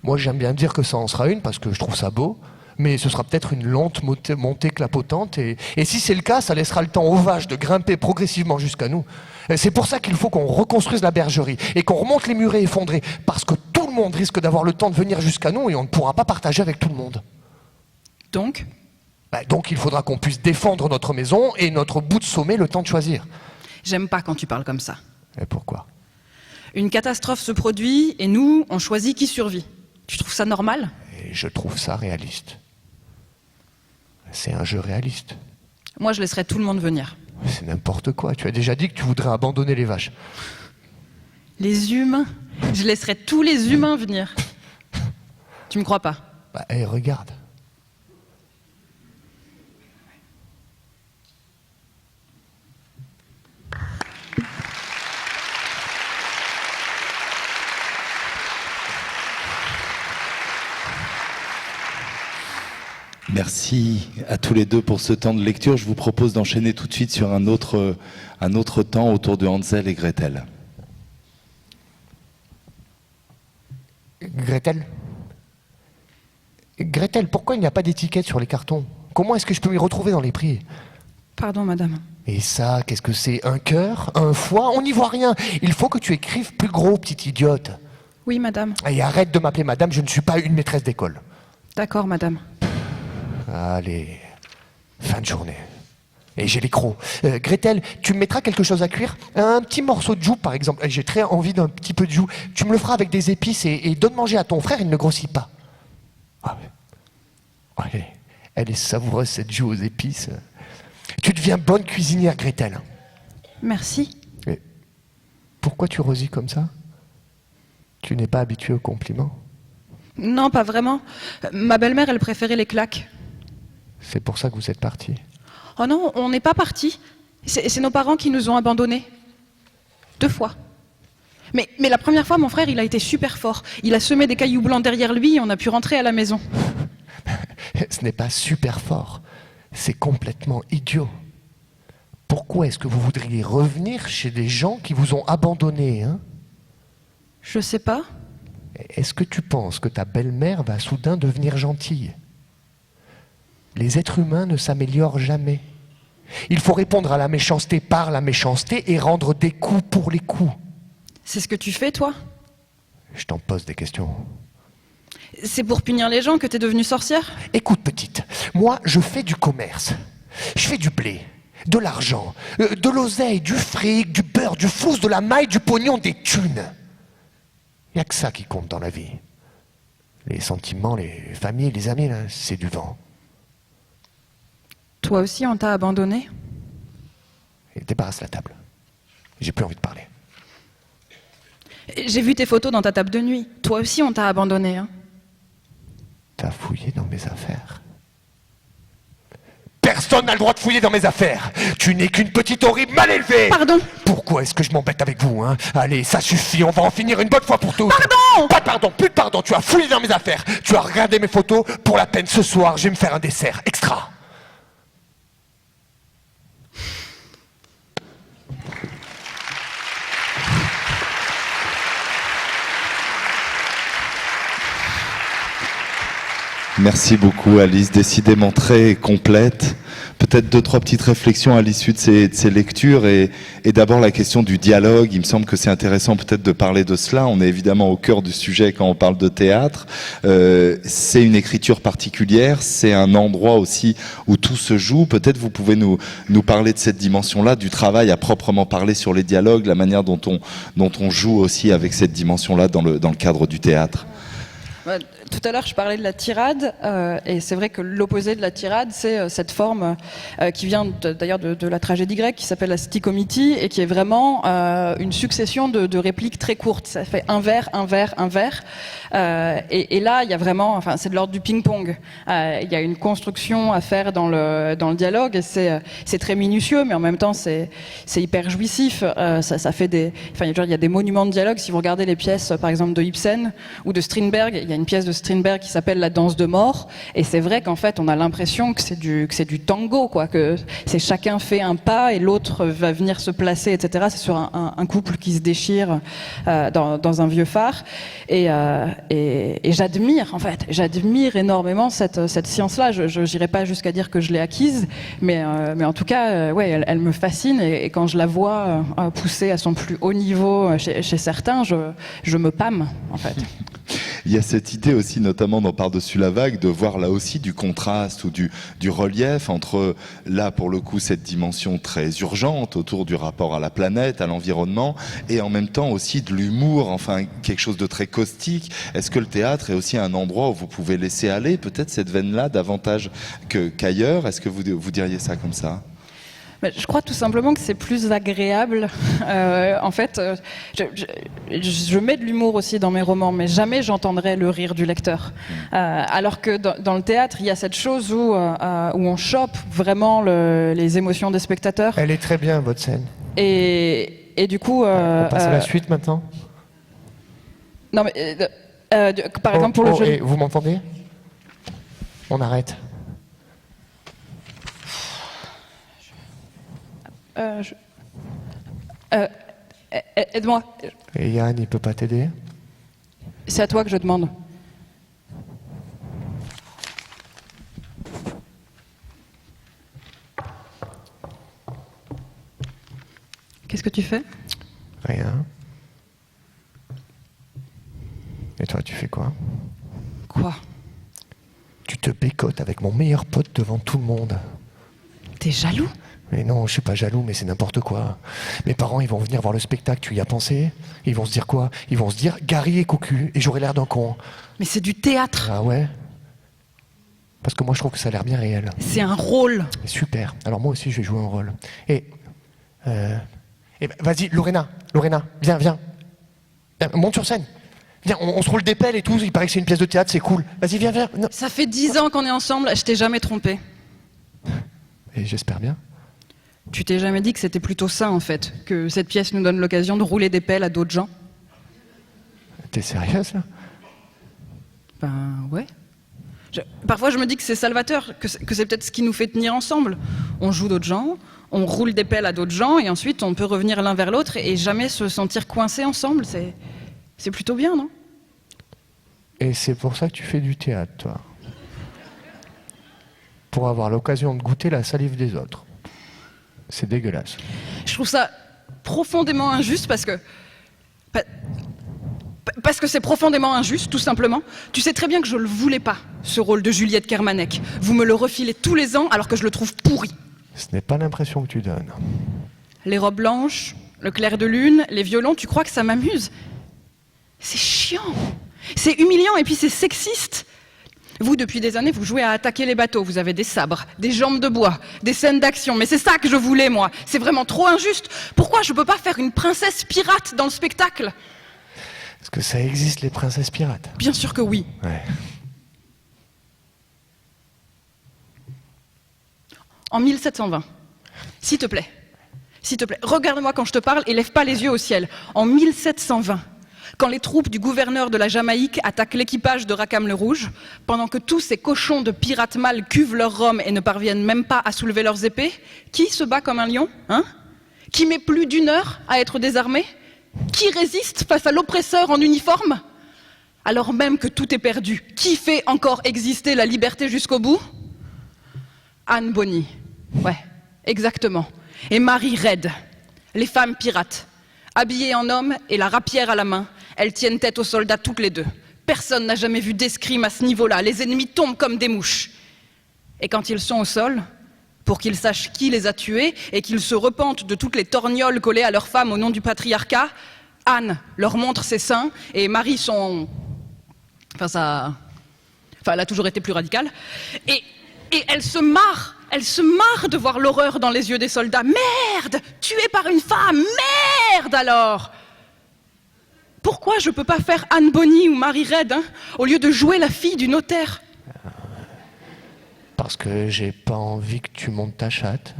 Moi j'aime bien dire que ça en sera une parce que je trouve ça beau. Mais ce sera peut-être une lente montée clapotante. Et si c'est le cas, ça laissera le temps aux vaches de grimper progressivement jusqu'à nous. C'est pour ça qu'il faut qu'on reconstruise la bergerie et qu'on remonte les murets effondrés. Parce que tout le monde risque d'avoir le temps de venir jusqu'à nous et on ne pourra pas partager avec tout le monde. Donc ? Donc il faudra qu'on puisse défendre notre maison et notre bout de sommet le temps de choisir. J'aime pas quand tu parles comme ça. Et pourquoi ? Une catastrophe se produit et nous, on choisit qui survit. Tu trouves ça normal ? Et je trouve ça réaliste. C'est un jeu réaliste. Moi, je laisserai tout le monde venir. C'est n'importe quoi. Tu as déjà dit que tu voudrais abandonner les vaches. Les humains ? Je laisserai tous les humains venir. Tu me crois pas ? Regarde. Merci à tous les deux pour ce temps de lecture. Je vous propose d'enchaîner tout de suite sur un autre temps autour de Hansel et Gretel. Gretel? Gretel, pourquoi il n'y a pas d'étiquette sur les cartons? Comment est-ce que je peux m'y retrouver dans les prix? Pardon, madame. Et ça, qu'est-ce que c'est? Un cœur? Un foie? On n'y voit rien. Il faut que tu écrives plus gros, petite idiote. Oui, madame. Et arrête de m'appeler madame, je ne suis pas une maîtresse d'école. D'accord, madame. Allez, fin de journée. Et j'ai les crocs. Gretel, tu me mettras quelque chose à cuire? Un petit morceau de joue, par exemple. J'ai très envie d'un petit peu de joue. Tu me le feras avec des épices et donne manger à ton frère, il ne grossit pas. Ah ouais. Ouais, elle est savoureuse, cette joue aux épices. Tu deviens bonne cuisinière, Gretel. Merci. Mais pourquoi tu rosis comme ça? Tu n'es pas habituée aux compliments? Non, pas vraiment. Ma belle-mère, elle préférait les claques. C'est pour ça que vous êtes partis. Oh non, on n'est pas partis. C'est nos parents qui nous ont abandonnés. 2 fois. Mais la première fois, mon frère, il a été super fort. Il a semé des cailloux blancs derrière lui et on a pu rentrer à la maison. Ce n'est pas super fort. C'est complètement idiot. Pourquoi est-ce que vous voudriez revenir chez des gens qui vous ont abandonné, hein? Je sais pas. Est-ce que tu penses que ta belle-mère va soudain devenir gentille? Les êtres humains ne s'améliorent jamais. Il faut répondre à la méchanceté par la méchanceté et rendre des coups pour les coups. C'est ce que tu fais, toi? Je t'en pose des questions. C'est pour punir les gens que t'es devenue sorcière? Écoute, petite, moi, je fais du commerce. Je fais du blé, de l'argent, de l'oseille, du fric, du beurre, du flouze, de la maille, du pognon, des thunes. Il n'y a que ça qui compte dans la vie. Les sentiments, les familles, les amis, là, c'est du vent. Toi aussi, on t'a abandonné? Et débarrasse la table. J'ai plus envie de parler. J'ai vu tes photos dans ta table de nuit. Toi aussi, on t'a abandonné, hein? T'as fouillé dans mes affaires? Personne n'a le droit de fouiller dans mes affaires. Tu n'es qu'une petite horrible mal élevée. Pardon? Pourquoi est-ce que je m'embête avec vous, hein? Allez, ça suffit, on va en finir une bonne fois pour toutes. Pardon! Pas de pardon, plus de pardon. Tu as fouillé dans mes affaires. Tu as regardé mes photos. Pour la peine, ce soir, je vais me faire un dessert extra. Merci beaucoup Alice, décidément très complète. Peut-être 2-3 petites réflexions à l'issue de ces lectures et d'abord la question du dialogue. Il me semble que c'est intéressant peut-être de parler de cela. On est évidemment au cœur du sujet quand on parle de théâtre. C'est une écriture particulière, c'est un endroit aussi où tout se joue. Peut-être vous pouvez nous parler de cette dimension-là, du travail à proprement parler sur les dialogues, la manière dont on joue aussi avec cette dimension-là dans le cadre du théâtre. Tout à l'heure, je parlais de la tirade, et c'est vrai que l'opposé de la tirade, c'est cette forme qui vient d'ailleurs de la tragédie grecque, qui s'appelle la stichomitie, et qui est vraiment une succession de répliques très courtes. Ça fait un vers, un vers, un vers. Et là, il y a vraiment, enfin, c'est de l'ordre du ping-pong. Il y a une construction à faire dans le dialogue, et c'est très minutieux, mais en même temps, c'est hyper jouissif. Ça fait enfin, il y a des monuments de dialogue. Si vous regardez les pièces, par exemple, de Ibsen ou de Strindberg, il y a une pièce de Strindberg qui s'appelle La danse de mort, et c'est vrai qu'en fait on a l'impression que c'est du tango, quoi, que c'est chacun fait un pas et l'autre va venir se placer, etc. C'est sur un couple qui se déchire dans un vieux phare, et j'admire énormément cette science-là. Je n'irai pas jusqu'à dire que je l'ai acquise, mais en tout cas, ouais, elle me fascine, et quand je la vois pousser à son plus haut niveau chez certains, je me pâme, en fait. Il y a cette idée aussi, notamment dans Par-dessus la vague, de voir là aussi du contraste ou du relief entre, là pour le coup, cette dimension très urgente autour du rapport à la planète, à l'environnement, et en même temps aussi de l'humour, enfin quelque chose de très caustique. Est-ce que le théâtre est aussi un endroit où vous pouvez laisser aller peut-être cette veine-là davantage qu'ailleurs? Est-ce que vous diriez ça comme ça? Je crois tout simplement que c'est plus agréable. En fait, je mets de l'humour aussi dans mes romans, mais jamais j'entendrai le rire du lecteur. Alors que dans le théâtre, il y a cette chose où on chope vraiment les émotions des spectateurs. Elle est très bien, votre scène. Et du coup... on passe à la suite maintenant. Non, mais... par exemple, pour le jeu... Vous m'entendez? On arrête. Aide-moi. Et Yann, il peut pas t'aider? C'est à toi que je demande. Qu'est-ce que tu fais? Rien. Et toi, tu fais quoi? Quoi? Tu te bécotes avec mon meilleur pote devant tout le monde. T'es jaloux? Mais non, je suis pas jaloux, mais c'est n'importe quoi. Mes parents, ils vont venir voir le spectacle, tu y as pensé? Ils vont se dire quoi? Ils vont se dire Gary est cocu, et j'aurai l'air d'un con. Mais c'est du théâtre. Ah ouais? Parce que moi, je trouve que ça a l'air bien réel. C'est un rôle. Super. Alors moi aussi, je vais jouer un rôle. Et vas-y, Lorena, viens. Viens, monte sur scène. Viens, on se roule des pelles et tout, il paraît que c'est une pièce de théâtre, c'est cool. Vas-y, viens. Non. Ça fait 10 ans qu'on est ensemble, je t'ai jamais trompé. Et j'espère bien. Tu t'es jamais dit que c'était plutôt ça, en fait, que cette pièce nous donne l'occasion de rouler des pelles à d'autres gens? T'es sérieuse, là? Ben, ouais. Parfois, je me dis que c'est salvateur, que c'est peut-être ce qui nous fait tenir ensemble. On joue d'autres gens, on roule des pelles à d'autres gens, et ensuite, on peut revenir l'un vers l'autre et jamais se sentir coincés ensemble. C'est plutôt bien, non? Et c'est pour ça que tu fais du théâtre, toi? Pour avoir l'occasion de goûter la salive des autres. C'est dégueulasse. Je trouve ça profondément injuste parce que c'est profondément injuste, tout simplement. Tu sais très bien que je le voulais pas, ce rôle de Juliette Kermanek. Vous me le refilez tous les ans alors que je le trouve pourri. Ce n'est pas l'impression que tu donnes. Les robes blanches, le clair de lune, les violons, tu crois que ça m'amuse? C'est chiant, c'est humiliant et puis c'est sexiste. Vous, depuis des années, vous jouez à attaquer les bateaux. Vous avez des sabres, des jambes de bois, des scènes d'action. Mais c'est ça que je voulais, moi. C'est vraiment trop injuste. Pourquoi je peux pas faire une princesse pirate dans le spectacle? Est-ce que ça existe, les princesses pirates? Bien sûr que oui. Ouais. En 1720. S'il te plaît, regarde-moi quand je te parle et lève pas les yeux au ciel. En 1720. Quand les troupes du gouverneur de la Jamaïque attaquent l'équipage de Rackham le Rouge, pendant que tous ces cochons de pirates mâles cuvent leur rhum et ne parviennent même pas à soulever leurs épées, qui se bat comme un lion, hein? Qui met plus d'1 heure à être désarmé? Qui résiste face à l'oppresseur en uniforme? Alors même que tout est perdu, qui fait encore exister la liberté jusqu'au bout? Anne Bonny, ouais, exactement. Et Marie Reid, les femmes pirates, habillées en hommes et la rapière à la main. Elles tiennent tête aux soldats toutes les deux. Personne n'a jamais vu d'escrime à ce niveau-là. Les ennemis tombent comme des mouches. Et quand ils sont au sol, pour qu'ils sachent qui les a tués et qu'ils se repentent de toutes les torgnoles collées à leurs femmes au nom du patriarcat, Anne leur montre ses seins et Marie son... Enfin, elle a toujours été plus radicale. Et elle se marre. Elle se marre de voir l'horreur dans les yeux des soldats. Merde! Tué par une femme! Merde alors! Pourquoi je peux pas faire Anne Bonny ou Marie Reid, hein, au lieu de jouer la fille du notaire? Parce que j'ai pas envie que tu montes ta chatte.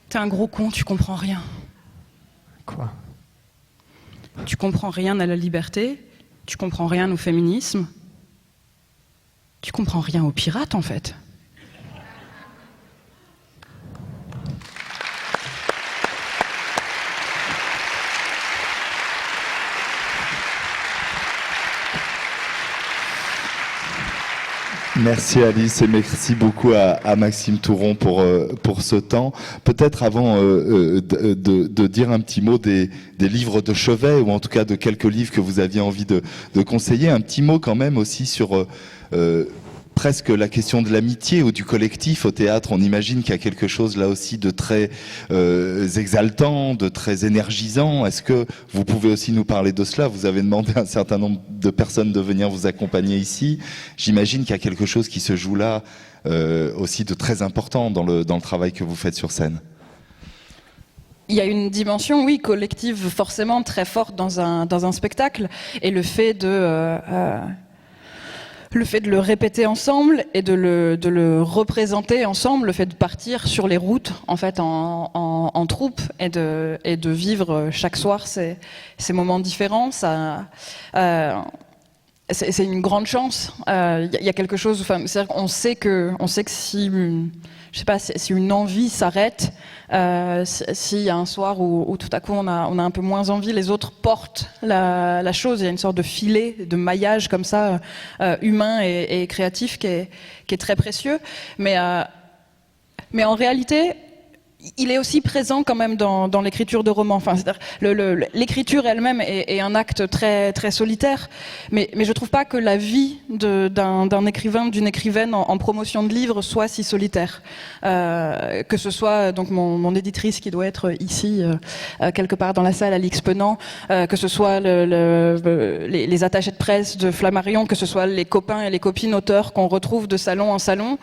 T'es un gros con, tu comprends rien. Quoi? Tu comprends rien à la liberté, tu comprends rien au féminisme, tu comprends rien aux pirates en fait. Merci Alice et merci beaucoup à Maxime Touron pour ce temps. Peut-être avant de dire un petit mot des livres de chevet, ou en tout cas de quelques livres que vous aviez envie de conseiller, un petit mot quand même aussi sur presque la question de l'amitié ou du collectif au théâtre. On imagine qu'il y a quelque chose là aussi de très exaltant, de très énergisant. Est-ce que vous pouvez aussi nous parler de cela? Vous avez demandé à un certain nombre de personnes de venir vous accompagner ici. J'imagine qu'il y a quelque chose qui se joue là aussi de très important dans le travail que vous faites sur scène. Il y a une dimension, oui, collective forcément très forte dans un spectacle, et le fait de le répéter ensemble et de le représenter ensemble, le fait de partir sur les routes en fait en troupe et de vivre chaque soir ces moments différents, ça c'est une grande chance. Il y a quelque chose. Enfin, c'est-à-dire qu'on sait que si je sais pas, si une envie s'arrête, s'il y a un soir où tout à coup on a un peu moins envie, les autres portent la chose. Il y a une sorte de filet, de maillage comme ça, humain et créatif qui est très précieux. Mais en réalité, il est aussi présent quand même dans l'écriture de romans. Enfin, c'est-à-dire l'écriture elle-même est un acte très très solitaire, mais je trouve pas que la vie d'un écrivain, d'une écrivaine en promotion de livres soit si solitaire. Que ce soit donc mon éditrice qui doit être ici quelque part dans la salle, Alix Penant, que ce soit les attachés de presse de Flammarion, que ce soit les copains et les copines auteurs qu'on retrouve de salon en salon.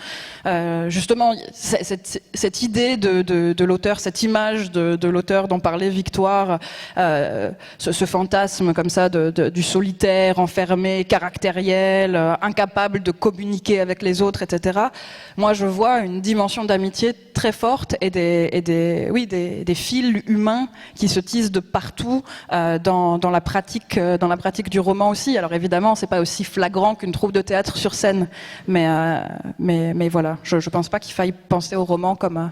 Justement, cette idée de l'auteur, cette image de l'auteur dont parlait Victoire, ce fantasme comme ça du solitaire, enfermé, caractériel, incapable de communiquer avec les autres, etc. Moi, je vois une dimension d'amitié très forte et des fils humains qui se tissent de partout dans la pratique du roman aussi. Alors évidemment, c'est pas aussi flagrant qu'une troupe de théâtre sur scène, mais voilà, je pense pas qu'il faille penser au roman comme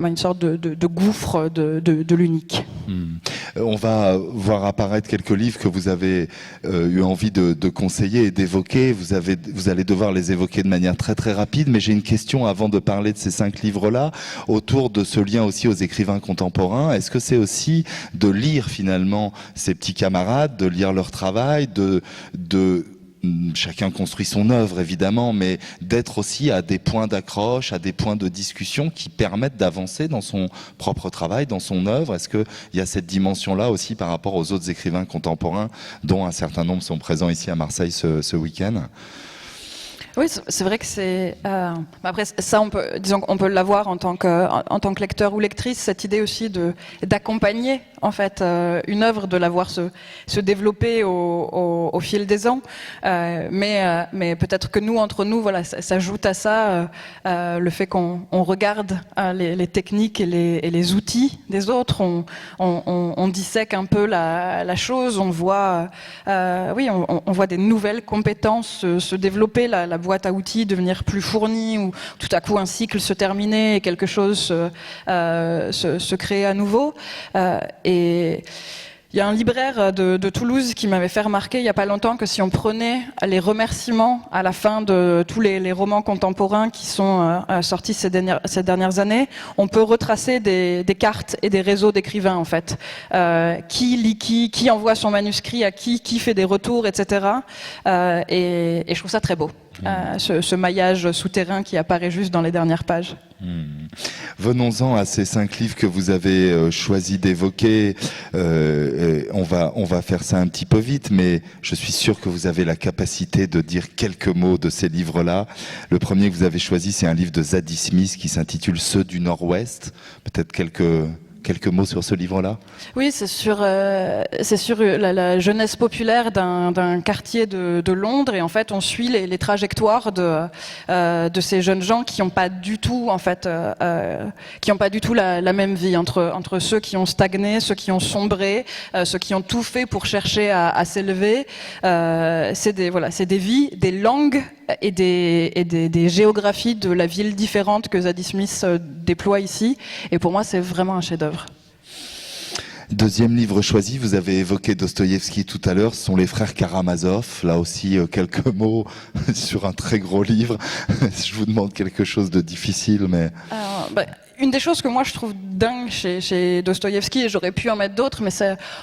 à une sorte de gouffre de l'unique. On va voir apparaître quelques livres que vous avez eu envie de conseiller et d'évoquer. Vous allez devoir les évoquer de manière très très rapide, mais j'ai une question avant de parler de ces 5 livres-là, autour de ce lien aussi aux écrivains contemporains. Est-ce que c'est aussi de lire finalement ces petits camarades, de lire leur travail, chacun construit son œuvre évidemment, mais d'être aussi à des points d'accroche, à des points de discussion qui permettent d'avancer dans son propre travail, dans son œuvre? Est-ce qu'il y a cette dimension-là aussi par rapport aux autres écrivains contemporains, dont un certain nombre sont présents ici à Marseille ce week-end? Oui, c'est vrai que c'est. Après, ça, on peut l'avoir en tant que lecteur ou lectrice, cette idée aussi d'accompagner en fait une œuvre, de la voir se développer au fil des ans. Mais peut-être que nous, entre nous, voilà, ça s'ajoute à ça le fait qu'on regarde les techniques et les outils des autres. On dissèque un peu la chose. On voit, on voit des nouvelles compétences se développer. La boîte à outils devenir plus fournie, ou tout à coup un cycle se terminer et quelque chose se créer à nouveau. Et il y a un libraire de Toulouse qui m'avait fait remarquer il n'y a pas longtemps que si on prenait les remerciements à la fin de tous les romans contemporains qui sont sortis ces dernières années, on peut retracer des cartes et des réseaux d'écrivains en fait. Qui lit qui envoie son manuscrit à qui fait des retours, etc. Et je trouve ça très beau. Ce maillage souterrain qui apparaît juste dans les dernières pages. Venons-en à ces 5 livres que vous avez choisi d'évoquer. On va faire ça un petit peu vite, mais je suis sûr que vous avez la capacité de dire quelques mots de ces livres-là. Le premier que vous avez choisi, c'est un livre de Zadie Smith qui s'intitule Ceux du Nord-Ouest. Peut-être quelques mots sur ce livre-là? Oui, c'est sur la jeunesse populaire d'un quartier de Londres, et en fait on suit les trajectoires de ces jeunes gens qui n'ont pas du tout la même vie, entre ceux qui ont stagné, ceux qui ont sombré, ceux qui ont tout fait pour chercher à s'élever. C'est des vies, des langues et des géographies de la ville différentes que Zadie Smith déploie ici, et pour moi c'est vraiment un chef-d'œuvre. Deuxième livre choisi, vous avez évoqué Dostoïevski tout à l'heure, ce sont les frères Karamazov. Là aussi, quelques mots sur un très gros livre. Je vous demande quelque chose de difficile, mais... Une des choses que moi je trouve dingue chez Dostoïevski, et j'aurais pu en mettre d'autres, mais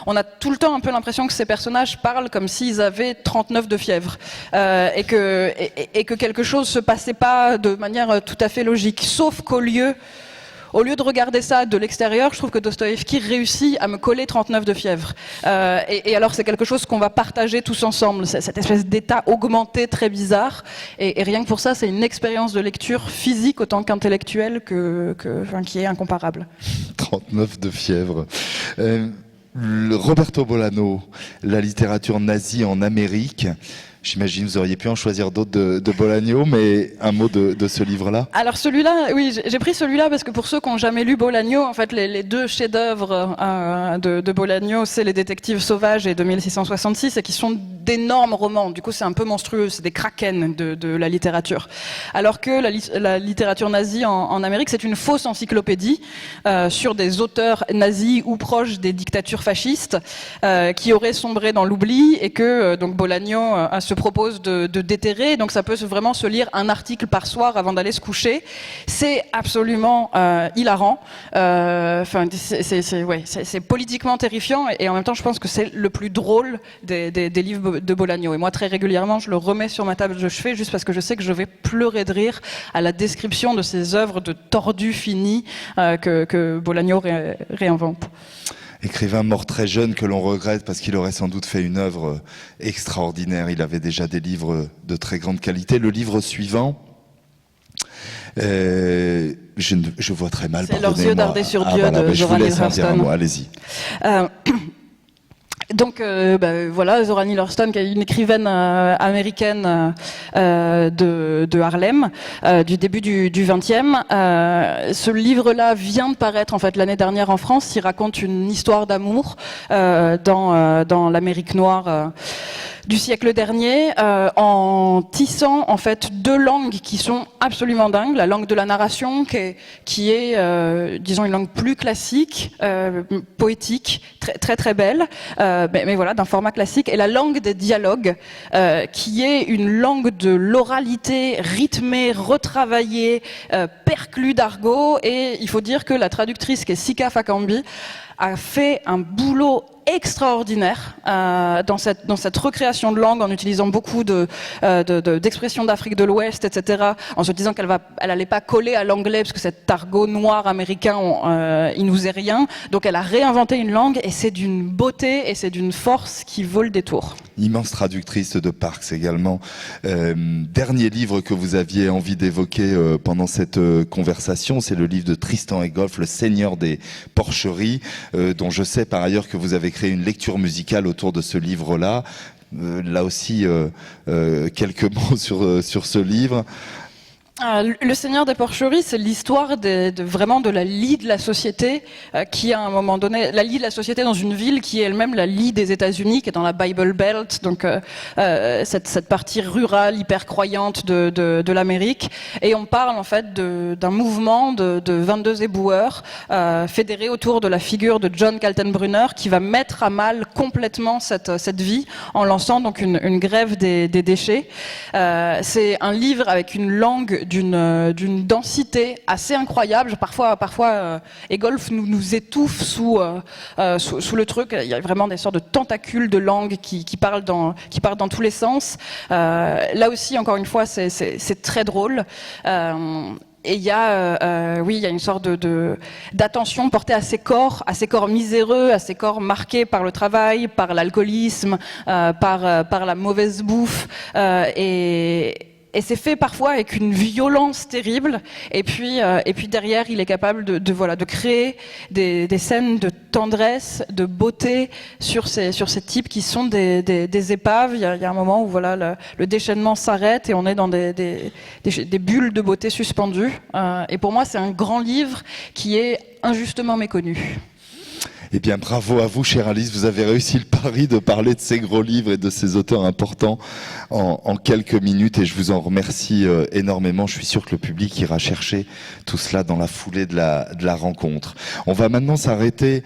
on a tout le temps un peu l'impression que ces personnages parlent comme s'ils avaient 39 de fièvre, et que quelque chose se passait pas de manière tout à fait logique, sauf qu'au lieu de regarder ça de l'extérieur, je trouve que Dostoïevski réussit à me coller 39 de fièvre. Et alors c'est quelque chose qu'on va partager tous ensemble, cette espèce d'état augmenté très bizarre. Et rien que pour ça, c'est une expérience de lecture physique autant qu'intellectuelle qui est incomparable. 39 de fièvre. Roberto Bolano, la littérature nazie en Amérique. J'imagine que vous auriez pu en choisir d'autres de Bolaño, mais un mot de ce livre-là? Alors celui-là, oui, j'ai pris celui-là parce que pour ceux qui n'ont jamais lu Bolaño, en fait, les 2 chefs-d'œuvre de Bolaño, c'est Les Détectives sauvages et 2666, et qui sont d'énormes romans. Du coup, c'est un peu monstrueux, c'est des kraken de la littérature. Alors que la littérature nazie en Amérique, c'est une fausse encyclopédie sur des auteurs nazis ou proches des dictatures fascistes qui auraient sombré dans l'oubli et que donc Bolaño se propose de déterrer. Donc ça peut vraiment se lire un article par soir avant d'aller se coucher. C'est absolument hilarant. C'est politiquement terrifiant et en même temps, je pense que c'est le plus drôle des livres de Bolaño. Et moi, très régulièrement, je le remets sur ma table de chevet juste parce que je sais que je vais pleurer de rire à la description de ces œuvres de tordus finis que Bolaño réinvente. Écrivain mort très jeune que l'on regrette parce qu'il aurait sans doute fait une œuvre extraordinaire. Il avait déjà des livres de très grande qualité. Le livre suivant, je vois très mal. C'est Leurs yeux dardaient sur Dieu de Zora Neale Hurston. Allez-y. Donc voilà, Zora Neale Hurston, qui est une écrivaine américaine de Harlem, du début du XXe. Ce livre-là vient de paraître en fait l'année dernière en France. Il raconte une histoire d'amour dans l'Amérique noire du siècle dernier, en tissant en fait deux langues qui sont absolument dingues. La langue de la narration, qui est disons une langue plus classique, poétique, très très belle, mais voilà, d'un format classique, et la langue des dialogues, qui est une langue de l'oralité rythmée, retravaillée, perclue d'argot. Et il faut dire que la traductrice, qui est Sika Fakambi, a fait un boulot extraordinaire dans cette recréation de langue, en utilisant beaucoup d'expressions d'Afrique de l'Ouest, etc., en se disant qu'elle allait pas coller à l'anglais parce que cet argot noir américain, il nous est rien. Donc elle a réinventé une langue et c'est d'une beauté et c'est d'une force qui vaut le détour. Immense traductrice de Parks également. Dernier livre que vous aviez envie d'évoquer pendant cette conversation, c'est le livre de Tristan Egolf, Le Seigneur des Porcheries, dont je sais par ailleurs que vous avez créé une lecture musicale autour de ce livre-là. Là aussi, quelques mots sur ce livre. Le Seigneur des Porcheries, c'est l'histoire vraiment de la lie de la société qui, à un moment donné, la lie de la société dans une ville qui est elle-même la lie des États-Unis, qui est dans la Bible Belt, donc cette partie rurale hyper croyante de l'Amérique. Et on parle en fait d'un mouvement de 22 éboueurs fédérés autour de la figure de John Kaltenbrunner, qui va mettre à mal complètement cette vie en lançant donc une grève des déchets. C'est un livre avec une langue d'une densité assez incroyable. Parfois Egolf nous étouffe sous le truc. Il y a vraiment des sortes de tentacules de langue qui partent dans tous les sens. Là aussi, encore une fois, c'est très drôle. Et il y a une sorte d'attention portée à ces corps miséreux, à ces corps marqués par le travail, par l'alcoolisme, par la mauvaise bouffe, et c'est fait parfois avec une violence terrible. Et puis derrière, il est capable de créer des scènes de tendresse, de beauté sur ces types qui sont des épaves. Il y a un moment où voilà, le déchaînement s'arrête et on est dans des bulles de beauté suspendues. Et pour moi, c'est un grand livre qui est injustement méconnu. Eh bien, bravo à vous, chère Alice. Vous avez réussi le pari de parler de ces gros livres et de ces auteurs importants en quelques minutes, et je vous en remercie énormément. Je suis sûr que le public ira chercher tout cela dans la foulée de la rencontre. On va maintenant s'arrêter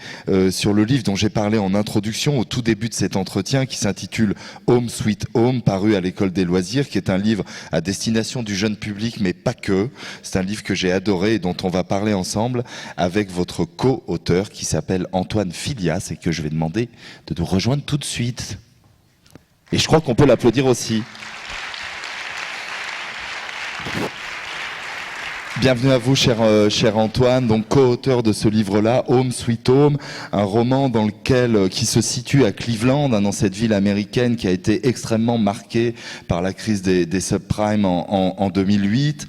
sur le livre dont j'ai parlé en introduction au tout début de cet entretien, qui s'intitule Home Sweet Home, paru à l'École des Loisirs, qui est un livre à destination du jeune public, mais pas que. C'est un livre que j'ai adoré et dont on va parler ensemble avec votre co-auteur qui s'appelle Antoine Filias et que je vais demander de nous rejoindre tout de suite. Et je crois qu'on peut l'applaudir aussi. Bienvenue à vous, cher Antoine, donc co-auteur de ce livre-là, Home Sweet Home, un roman qui se situe à Cleveland, dans cette ville américaine qui a été extrêmement marquée par la crise des subprimes en 2008,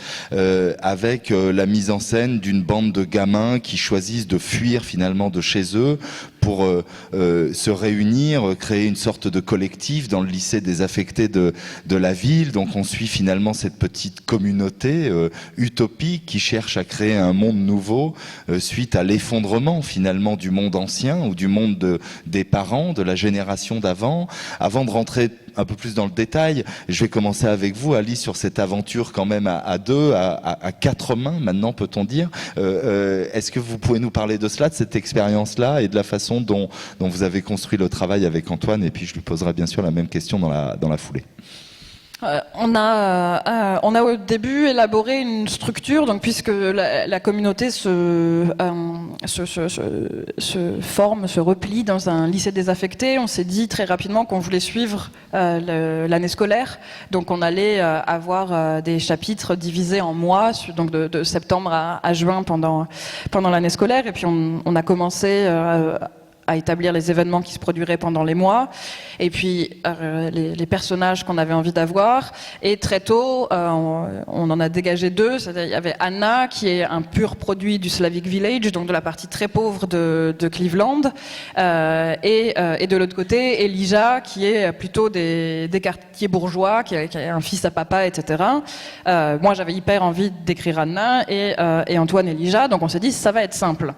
avec la mise en scène d'une bande de gamins qui choisissent de fuir finalement de chez eux pour se réunir, créer une sorte de collectif dans le lycée désaffecté de la ville. Donc on suit finalement cette petite communauté utopique utopique qui cherche à créer un monde nouveau suite à l'effondrement finalement du monde ancien ou du monde des parents, de la génération d'avant. Avant de rentrer un peu plus dans le détail, je vais commencer avec vous, Alice, sur cette aventure quand même à deux, à quatre mains maintenant, peut-on dire. Est-ce que vous pouvez nous parler de cela, de cette expérience-là et de la façon dont vous avez construit le travail avec Antoine, et puis je lui poserai bien sûr la même question dans la foulée. On a au début élaboré une structure, donc puisque la communauté se forme, se replie dans un lycée désaffecté, on s'est dit très rapidement qu'on voulait suivre l'année scolaire. Donc on allait avoir des chapitres divisés en mois, donc de septembre à juin pendant l'année scolaire, et puis on a commencé à établir les événements qui se produiraient pendant les mois, et puis les personnages qu'on avait envie d'avoir. Et très tôt, on en a dégagé deux. C'est-à-dire, il y avait Anna, qui est un pur produit du Slavic Village, donc de la partie très pauvre de Cleveland, et de l'autre côté, Elijah, qui est plutôt des quartiers bourgeois, qui a un fils à papa, etc. Moi, j'avais hyper envie d'écrire Anna, et Antoine Elijah, donc on s'est dit, ça va être simple.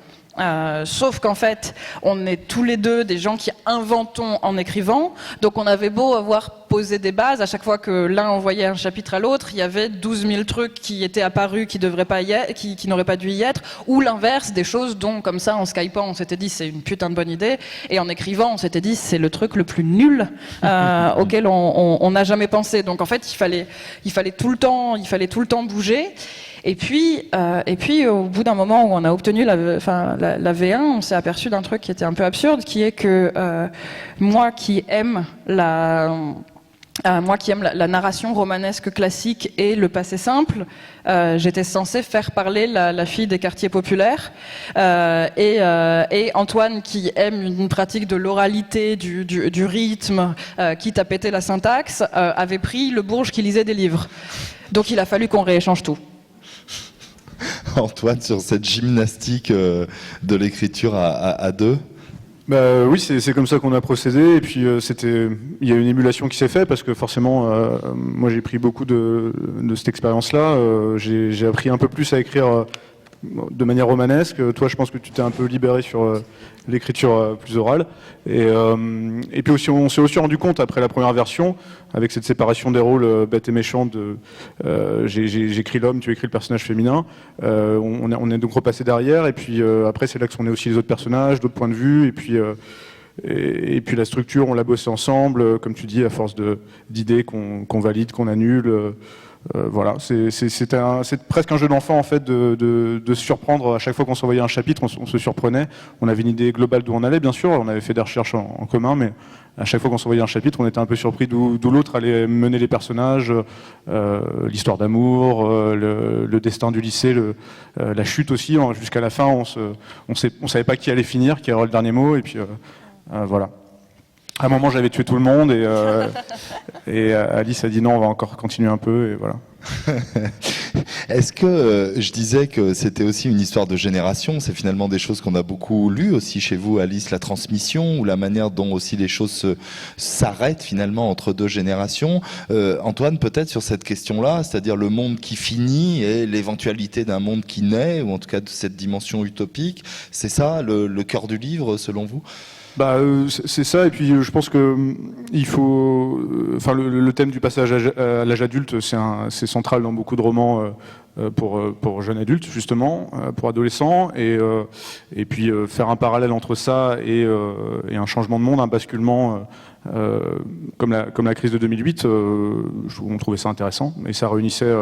Sauf qu'en fait, on est tous les deux des gens qui inventons en écrivant, donc on avait beau avoir posé des bases, à chaque fois que l'un envoyait un chapitre à l'autre, il y avait 12 000 trucs qui étaient apparus, qui n'auraient pas dû y être, ou l'inverse, des choses dont, comme ça, en skypant, on s'était dit c'est une putain de bonne idée, et en écrivant, on s'était dit c'est le truc le plus nul auquel on n'a jamais pensé. Donc en fait, il fallait tout le temps bouger. Et puis, au bout d'un moment où on a obtenu la V1, on s'est aperçu d'un truc qui était un peu absurde, qui est que moi qui aime la narration romanesque classique et le passé simple, j'étais censée faire parler la fille des quartiers populaires, et Antoine, qui aime une pratique de l'oralité, du rythme, quitte à péter la syntaxe, avait pris le bourge qui lisait des livres. Donc il a fallu qu'on rééchange tout. Antoine, sur cette gymnastique de l'écriture à deux? Oui, c'est comme ça qu'on a procédé, et puis il y a une émulation qui s'est faite, parce que forcément, moi j'ai pris beaucoup de cette expérience-là, j'ai appris un peu plus à écrire de manière romanesque. Toi, je pense que tu t'es un peu libéré sur l'écriture plus orale, et puis aussi, on s'est aussi rendu compte après la première version, avec cette séparation des rôles bête et méchant, j'écris l'homme, tu écris le personnage féminin, on est donc repassé derrière, et puis après c'est là que sont nés aussi les autres personnages, d'autres points de vue, et puis la structure, on l'a bossé ensemble, comme tu dis, à force d'idées qu'on valide, qu'on annule. Voilà, c'est presque un jeu d'enfant en fait de se surprendre à chaque fois qu'on s'envoyait un chapitre, on se surprenait. On avait une idée globale d'où on allait, bien sûr, on avait fait des recherches en commun, mais à chaque fois qu'on s'envoyait un chapitre, on était un peu surpris d'où l'autre allait mener les personnages, l'histoire d'amour, le destin du lycée, la chute aussi. Jusqu'à la fin, on savait pas qui allait finir, qui aurait le dernier mot, et puis voilà. À un moment, j'avais tué tout le monde, et Alice a dit non, on va encore continuer un peu, et voilà. Est-ce que je disais que c'était aussi une histoire de génération? C'est finalement des choses qu'on a beaucoup lues aussi chez vous, Alice, la transmission, ou la manière dont aussi les choses s'arrêtent finalement entre deux générations. Antoine, peut-être sur cette question-là, c'est-à-dire le monde qui finit et l'éventualité d'un monde qui naît, ou en tout cas de cette dimension utopique, c'est ça le cœur du livre selon vous? C'est ça, et puis je pense que il faut, le thème du passage à l'âge adulte, c'est central dans beaucoup de romans pour jeunes adultes justement, pour adolescents, et puis faire un parallèle entre ça et un changement de monde, un basculement comme la crise de 2008, on trouvait ça intéressant, et ça réunissait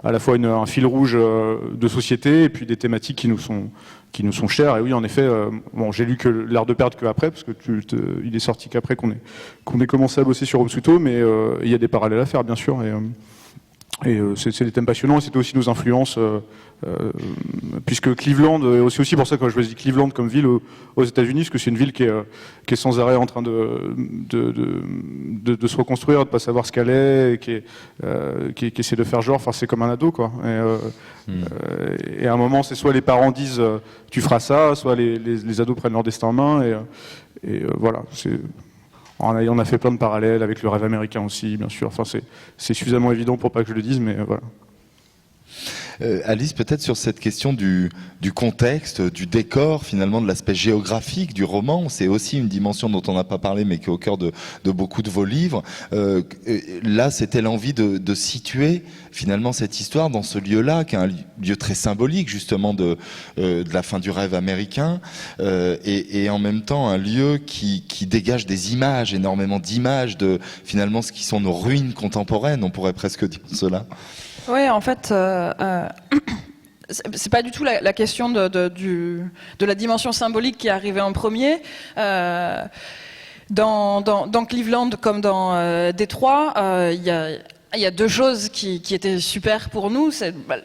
à la fois un fil rouge de société et puis des thématiques qui nous sont chères. Et oui, en effet, j'ai lu que L'Art de perdre qu'après, parce que il est sorti qu'après qu'on ait commencé à bosser sur Obsuto, mais il y a des parallèles à faire, bien sûr. Et c'est des thèmes passionnants, et c'était aussi nos influences, puisque Cleveland, c'est aussi pour ça que je choisis Cleveland comme ville aux États-Unis, parce que c'est une ville qui est sans arrêt en train de se reconstruire, de ne pas savoir ce qu'elle est, et qui essaie de faire genre, c'est comme un ado, quoi. Et à un moment, c'est soit les parents disent tu feras ça, soit les ados prennent leur destin en main, et voilà. On a fait plein de parallèles avec le rêve américain aussi, bien sûr. C'est suffisamment évident pour pas que je le dise, mais voilà. Alice, peut-être sur cette question du contexte, du décor, finalement de l'aspect géographique du roman, c'est aussi une dimension dont on n'a pas parlé mais qui est au cœur de beaucoup de vos livres. Là, c'était l'envie de situer finalement cette histoire dans ce lieu-là, qui est un lieu très symbolique justement de la fin du rêve américain, et en même temps un lieu qui dégage des images, énormément d'images de finalement ce qui sont nos ruines contemporaines, on pourrait presque dire cela. Oui, en fait, c'est pas du tout la question de la dimension symbolique qui est arrivée en premier. Dans Cleveland comme dans Détroit, il y a deux choses qui étaient super pour nous.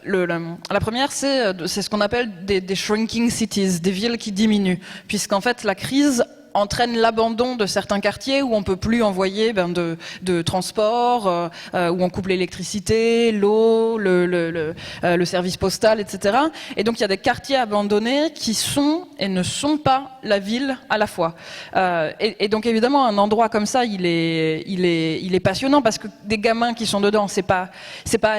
La première, c'est ce qu'on appelle des shrinking cities, des villes qui diminuent, puisqu'en fait la crise entraîne l'abandon de certains quartiers où on peut plus envoyer de transport, où on coupe l'électricité, l'eau, le service postal, etc. Et donc il y a des quartiers abandonnés qui sont et ne sont pas la ville à la fois. Et donc évidemment un endroit comme ça, il est passionnant parce que des gamins qui sont dedans, c'est pas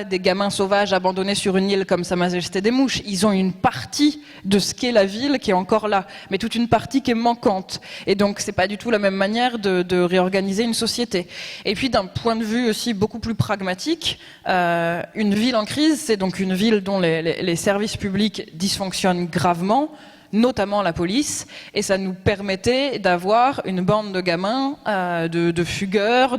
des gamins sauvages abandonnés sur une île comme Sa Majesté des Mouches. Ils ont une partie de ce qu'est la ville qui est encore là, mais toute une partie qui est manquante. Et donc, c'est pas du tout la même manière de réorganiser une société. Et puis, d'un point de vue aussi beaucoup plus pragmatique, une ville en crise, c'est donc une ville dont les services publics dysfonctionnent gravement, notamment la police, et ça nous permettait d'avoir une bande de gamins, de fugueurs,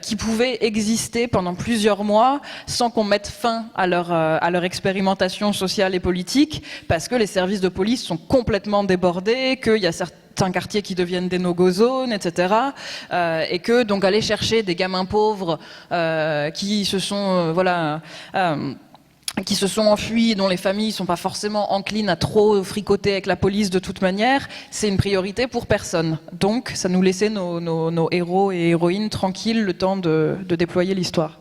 qui pouvaient exister pendant plusieurs mois sans qu'on mette fin à leur expérimentation sociale et politique, parce que les services de police sont complètement débordés, qu'il y a certains quartiers qui deviennent des no-go zones, etc. Et que donc aller chercher des gamins pauvres qui se sont qui se sont enfuis, dont les familles sont pas forcément enclines à trop fricoter avec la police de toute manière, c'est une priorité pour personne. Donc ça nous laissait nos héros et héroïnes tranquilles le temps de déployer l'histoire.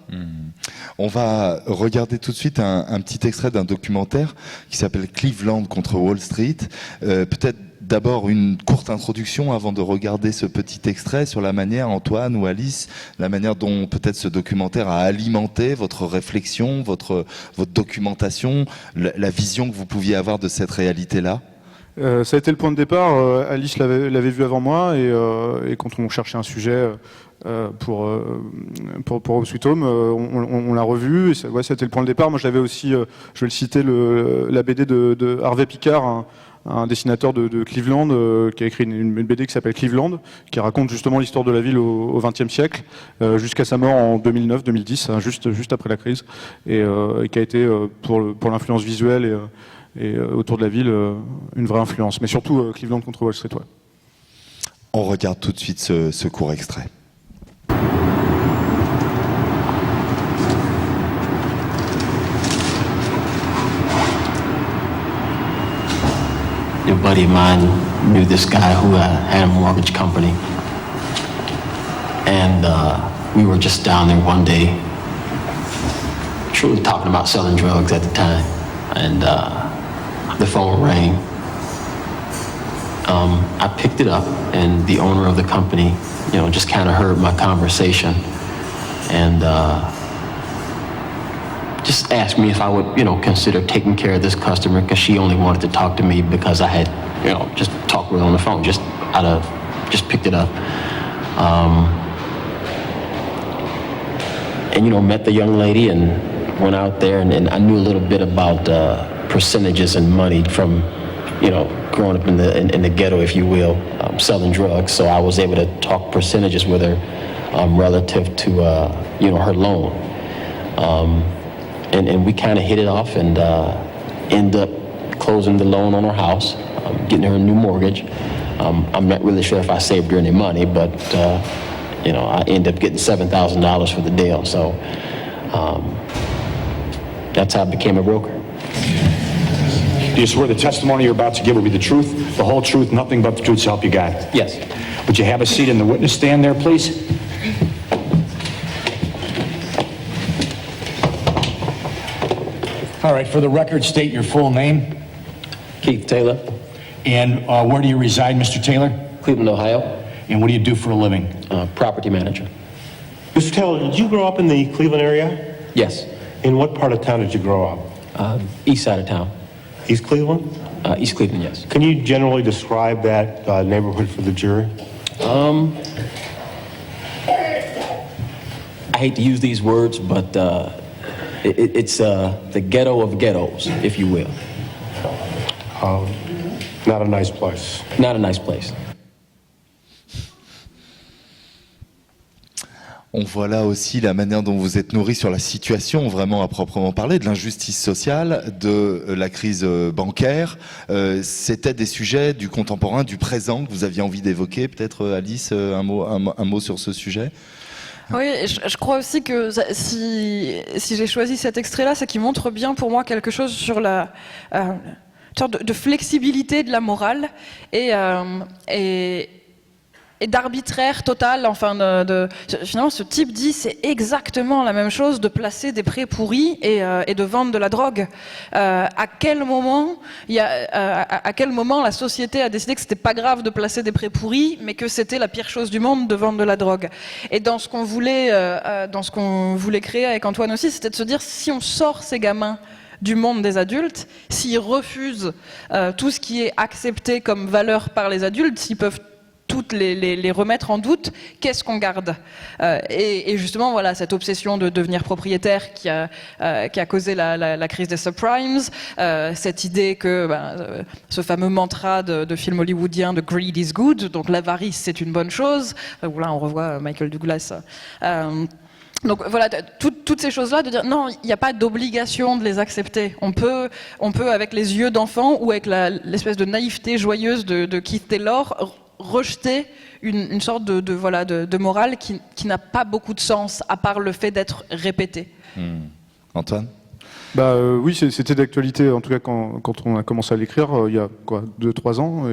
On va regarder tout de suite un petit extrait d'un documentaire qui s'appelle Cleveland contre Wall Street. Peut-être d'abord une courte introduction avant de regarder ce petit extrait sur la manière, Antoine ou Alice, la manière dont peut-être ce documentaire a alimenté votre réflexion, votre documentation, la vision que vous pouviez avoir de cette réalité-là. Ça a été le point de départ. Alice l'avait vu avant moi, et quand on cherchait un sujet pour Sweet Home, on l'a revu. Et ça a été le point de départ. Moi, j'avais aussi, je vais le citer, la BD de Harvey Picard, un dessinateur de Cleveland, qui a écrit une BD qui s'appelle Cleveland, qui raconte justement l'histoire de la ville au XXe siècle, jusqu'à sa mort en 2009-2010, juste après la crise, et qui a été pour l'influence visuelle et autour de la ville une vraie influence. Mais surtout Cleveland contre Wall Street. Ouais. On regarde tout de suite ce court extrait. A buddy of mine knew this guy who had a mortgage company, and we were just down there one day, truly talking about selling drugs at the time, and the phone rang. I picked it up, and the owner of the company, just kind of heard my conversation, and just asked me if I would, consider taking care of this customer, because she only wanted to talk to me because I had, just talked with her on the phone, just picked it up. And, met the young lady and went out there, and I knew a little bit about percentages and money from, growing up in the ghetto, if you will, selling drugs. So I was able to talk percentages with her relative to, her loan. And we kind of hit it off and end up closing the loan on her house, getting her a new mortgage. I'm not really sure if I saved her any money, but I ended up getting $7,000 for the deal. So that's how I became a broker. Do you swear the testimony you're about to give will be the truth, the whole truth, nothing but the truth to help you God? Yes. Would you have a seat in the witness stand there, please? All right, for the record, state your full name. Keith Taylor, And where do you reside, Mr. Taylor? Cleveland, Ohio. And what do you do for a living? Property manager. Mr. Taylor, did you grow up in the Cleveland area? Yes. In what part of town did you grow up? East side of town. East Cleveland? East Cleveland, yes. Can you generally describe that neighborhood for the jury? I hate to use these words, but it's the ghetto of ghettos, if you will. Not a nice place. Not a nice place. On voit là aussi la manière dont vous êtes nourri sur la situation, vraiment à proprement parler, de l'injustice sociale, de la crise bancaire. C'était des sujets du contemporain, du présent que vous aviez envie d'évoquer. Peut-être Alice, un mot sur ce sujet. Oui, je crois aussi que si j'ai choisi cet extrait-là, c'est qu'il montre bien pour moi quelque chose sur la sorte de flexibilité de la morale et d'arbitraire total. Enfin, finalement, ce type dit c'est exactement la même chose de placer des prés pourris et de vendre de la drogue. À quel moment la société a décidé que c'était pas grave de placer des prés pourris, mais que c'était la pire chose du monde de vendre de la drogue? Et dans ce qu'on voulait créer avec Antoine aussi, c'était de se dire si on sort ces gamins du monde des adultes, s'ils refusent tout ce qui est accepté comme valeur par les adultes, s'ils peuvent toutes les remettre en doute, qu'est-ce qu'on garde? Et justement, voilà, cette obsession de devenir propriétaire qui a causé la crise des subprimes, cette idée que ce fameux mantra de film hollywoodien de greed is good, donc l'avarice c'est une bonne chose, où là on revoit Michael Douglas. Donc voilà, toutes ces choses-là, de dire non, il n'y a pas d'obligation de les accepter. On peut avec les yeux d'enfant ou avec l'espèce de naïveté joyeuse de Keith Taylor, rejeter une sorte de morale qui n'a pas beaucoup de sens, à part le fait d'être répétée. Antoine ? Oui, c'était d'actualité, en tout cas quand on a commencé à l'écrire, il y a 2-3 ans,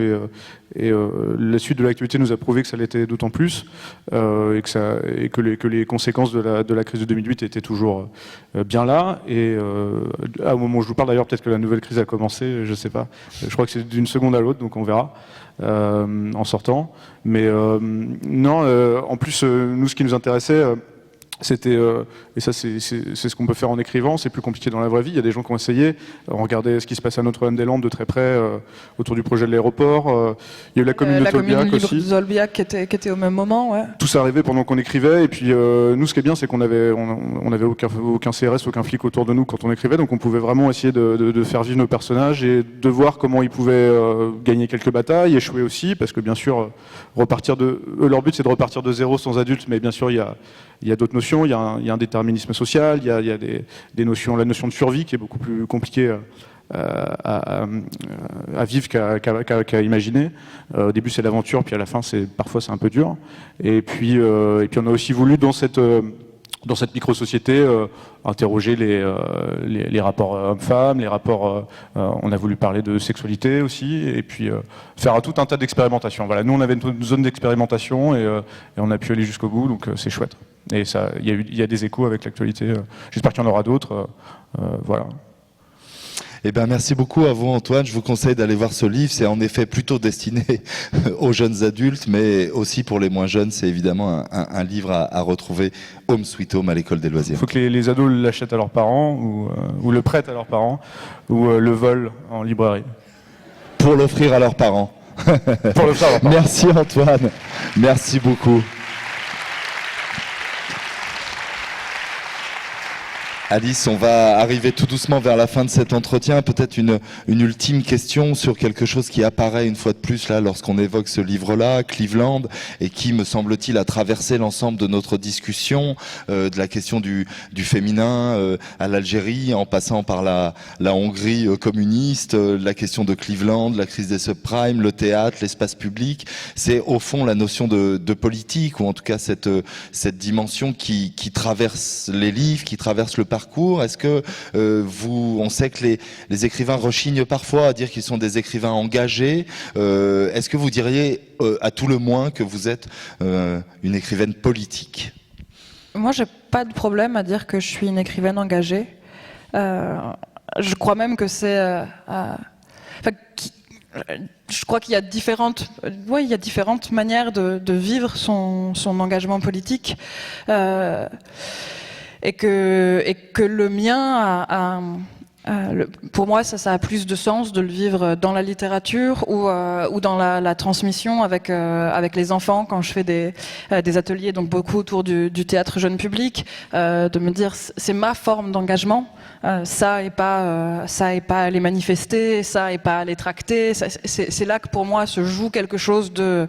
et la suite de l'actualité nous a prouvé que ça l'était d'autant plus, et que les conséquences de la crise de 2008 étaient toujours bien là, et au moment où je vous parle d'ailleurs, peut-être que la nouvelle crise a commencé, je sais pas, je crois que c'est d'une seconde à l'autre, donc on verra. En sortant, mais non, en plus nous ce qui nous intéressait c'était, et ça c'est ce qu'on peut faire en écrivant, c'est plus compliqué dans la vraie vie, il y a des gens qui ont essayé, on regardait ce qui se passait à Notre-Dame-des-Landes de très près, autour du projet de l'aéroport, il y a eu la commune de Tolbiac aussi. De Tolbiac qui était au même moment, ouais. Tout ça arrivait pendant qu'on écrivait, et puis nous ce qui est bien c'est qu'on avait aucun CRS, aucun flic autour de nous quand on écrivait, donc on pouvait vraiment essayer de faire vivre nos personnages et de voir comment ils pouvaient gagner quelques batailles, échouer aussi, parce que bien sûr leur but c'est de repartir de zéro sans adultes, mais bien sûr il y a d'autres notions. Il y a un déterminisme social, il y a des notions, la notion de survie qui est beaucoup plus compliquée à vivre qu'à imaginer. Au début c'est l'aventure, puis à la fin parfois c'est un peu dur. Et puis on a aussi voulu dans cette micro-société interroger les rapports hommes-femmes, les rapports. On a voulu parler de sexualité aussi, et puis faire tout un tas d'expérimentations. Voilà, nous on avait une zone d'expérimentation et on a pu aller jusqu'au bout, donc c'est chouette. Et ça, il y a des échos avec l'actualité. J'espère qu'il y en aura d'autres. Voilà. Eh ben, merci beaucoup à vous, Antoine. Je vous conseille d'aller voir ce livre. C'est en effet plutôt destiné aux jeunes adultes, mais aussi pour les moins jeunes. C'est évidemment un livre à retrouver Home Sweet Home à l'école des loisirs. Il faut que les ados l'achètent à leurs parents ou le prêtent à leurs parents ou le volent en librairie. Pour l'offrir à leurs parents. Pour l'offrir à leurs parents. Merci Antoine. Merci beaucoup. Alice, on va arriver tout doucement vers la fin de cet entretien. Peut-être une ultime question sur quelque chose qui apparaît une fois de plus là lorsqu'on évoque ce livre-là, Cleveland, et qui, me semble-t-il, a traversé l'ensemble de notre discussion, de la question du féminin à l'Algérie, en passant par la Hongrie communiste, la question de Cleveland, la crise des subprimes, le théâtre, l'espace public. C'est au fond la notion de politique, ou en tout cas cette dimension qui traverse les livres, qui traverse le parcours. Est-ce que on sait que les écrivains rechignent parfois à dire qu'ils sont des écrivains engagés. Est-ce que vous diriez à tout le moins que vous êtes une écrivaine politique? Moi, j'ai pas de problème à dire que je suis une écrivaine engagée. Je crois même que c'est... je crois qu'il y a différentes manières de vivre son engagement politique. Et que le mien Pour moi, ça a plus de sens de le vivre dans la littérature ou dans la transmission avec les enfants quand je fais des ateliers, donc beaucoup autour du théâtre jeune public, de me dire c'est ma forme d'engagement. Ça et pas aller manifester, ça et pas aller tracter. C'est là que pour moi se joue quelque chose de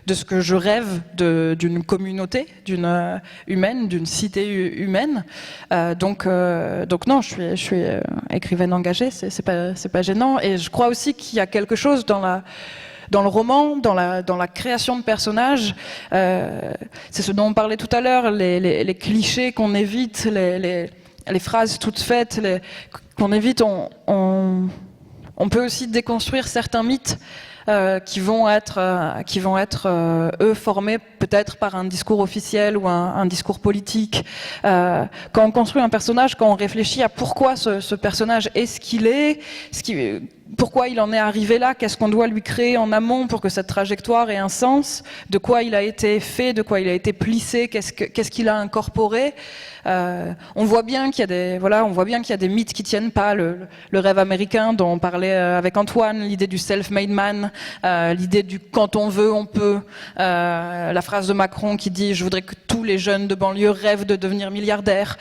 ce que je rêve d'une communauté, d'une humaine, d'une cité humaine. Donc non, je suis écrivaine engagée, c'est pas gênant. Et je crois aussi qu'il y a quelque chose dans le roman, dans la création de personnages, c'est ce dont on parlait tout à l'heure, les clichés qu'on évite, les phrases toutes faites qu'on évite. On peut aussi déconstruire certains mythes qui vont être eux formés peut-être par un discours officiel ou un discours politique. Quand on construit un personnage, quand on réfléchit à pourquoi ce personnage est ce qu'il est, pourquoi il en est arrivé là, qu'est-ce qu'on doit lui créer en amont pour que cette trajectoire ait un sens, de quoi il a été fait, de quoi il a été plissé, qu'est-ce qu'il a incorporé. On voit bien qu'il y a des mythes qui tiennent pas, le rêve américain dont on parlait avec Antoine, l'idée du self-made man, l'idée du quand on veut on peut, la phrase de Macron qui dit je voudrais que tous les jeunes de banlieue rêvent de devenir milliardaires.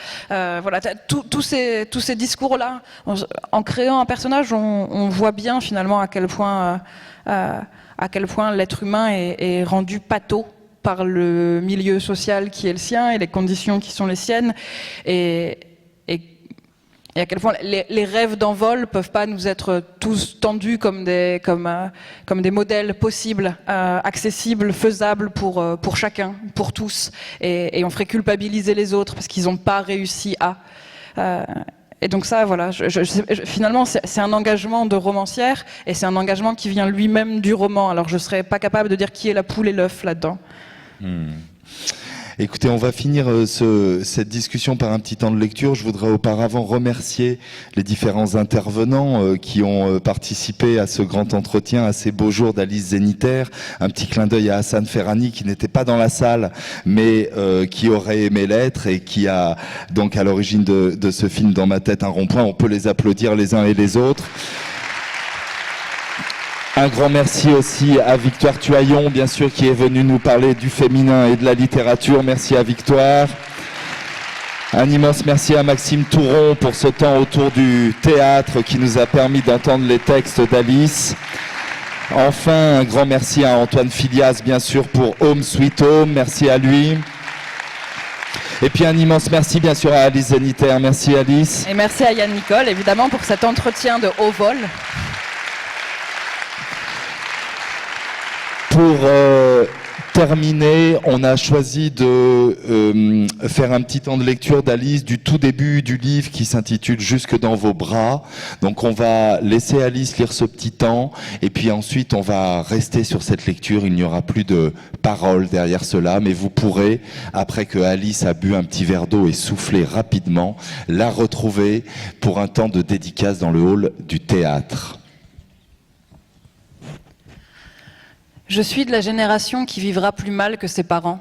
Tous ces discours là, en créant un personnage, on voit bien finalement à quel point l'être humain est rendu pâteau par le milieu social qui est le sien et les conditions qui sont les siennes, et à quel point les rêves d'envol peuvent pas nous être tous tendus comme des modèles possibles, accessibles, faisables pour chacun, pour tous, et on ferait culpabiliser les autres parce qu'ils n'ont pas réussi à. Et donc ça, voilà, finalement, c'est un engagement de romancière, et c'est un engagement qui vient lui-même du roman. Alors je serais pas capable de dire qui est la poule et l'œuf là-dedans. Écoutez, on va finir cette discussion par un petit temps de lecture. Je voudrais auparavant remercier les différents intervenants qui ont participé à ce grand entretien, à ces beaux jours d'Alice Zéniter. Un petit clin d'œil à Hassan Ferrani qui n'était pas dans la salle, mais qui aurait aimé l'être et qui a donc à l'origine de ce film Dans ma tête un rond-point. On peut les applaudir les uns et les autres. Un grand merci aussi à Victoire Tuaillon, bien sûr, qui est venue nous parler du féminin et de la littérature. Merci à Victoire. Un immense merci à Maxime Touron pour ce temps autour du théâtre qui nous a permis d'entendre les textes d'Alice. Enfin, un grand merci à Antoine Filias, bien sûr, pour Home Sweet Home. Merci à lui. Et puis un immense merci, bien sûr, à Alice Zéniter. Merci Alice. Et merci à Yann Nicole, évidemment, pour cet entretien de haut vol. Pour terminer, on a choisi de faire un petit temps de lecture d'Alice du tout début du livre qui s'intitule « Jusque dans vos bras ». Donc on va laisser Alice lire ce petit temps et puis ensuite on va rester sur cette lecture. Il n'y aura plus de paroles derrière cela, mais vous pourrez, après que Alice a bu un petit verre d'eau et soufflé rapidement, la retrouver pour un temps de dédicace dans le hall du théâtre. Je suis de la génération qui vivra plus mal que ses parents.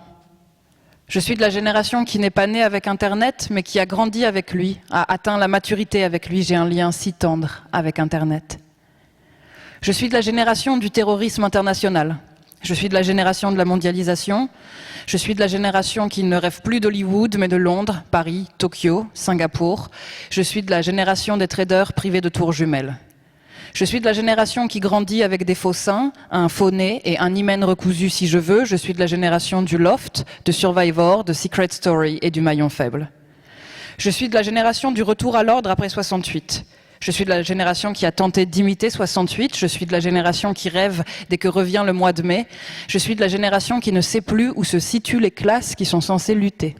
Je suis de la génération qui n'est pas née avec Internet, mais qui a grandi avec lui, a atteint la maturité avec lui. J'ai un lien si tendre avec Internet. Je suis de la génération du terrorisme international. Je suis de la génération de la mondialisation. Je suis de la génération qui ne rêve plus d'Hollywood, mais de Londres, Paris, Tokyo, Singapour. Je suis de la génération des traders privés de tours jumelles. Je suis de la génération qui grandit avec des faux seins, un faux nez et un hymen recousu si je veux. Je suis de la génération du Loft, de Survivor, de Secret Story et du Maillon Faible. Je suis de la génération du retour à l'ordre après 68. Je suis de la génération qui a tenté d'imiter 68. Je suis de la génération qui rêve dès que revient le mois de mai. Je suis de la génération qui ne sait plus où se situent les classes qui sont censées lutter.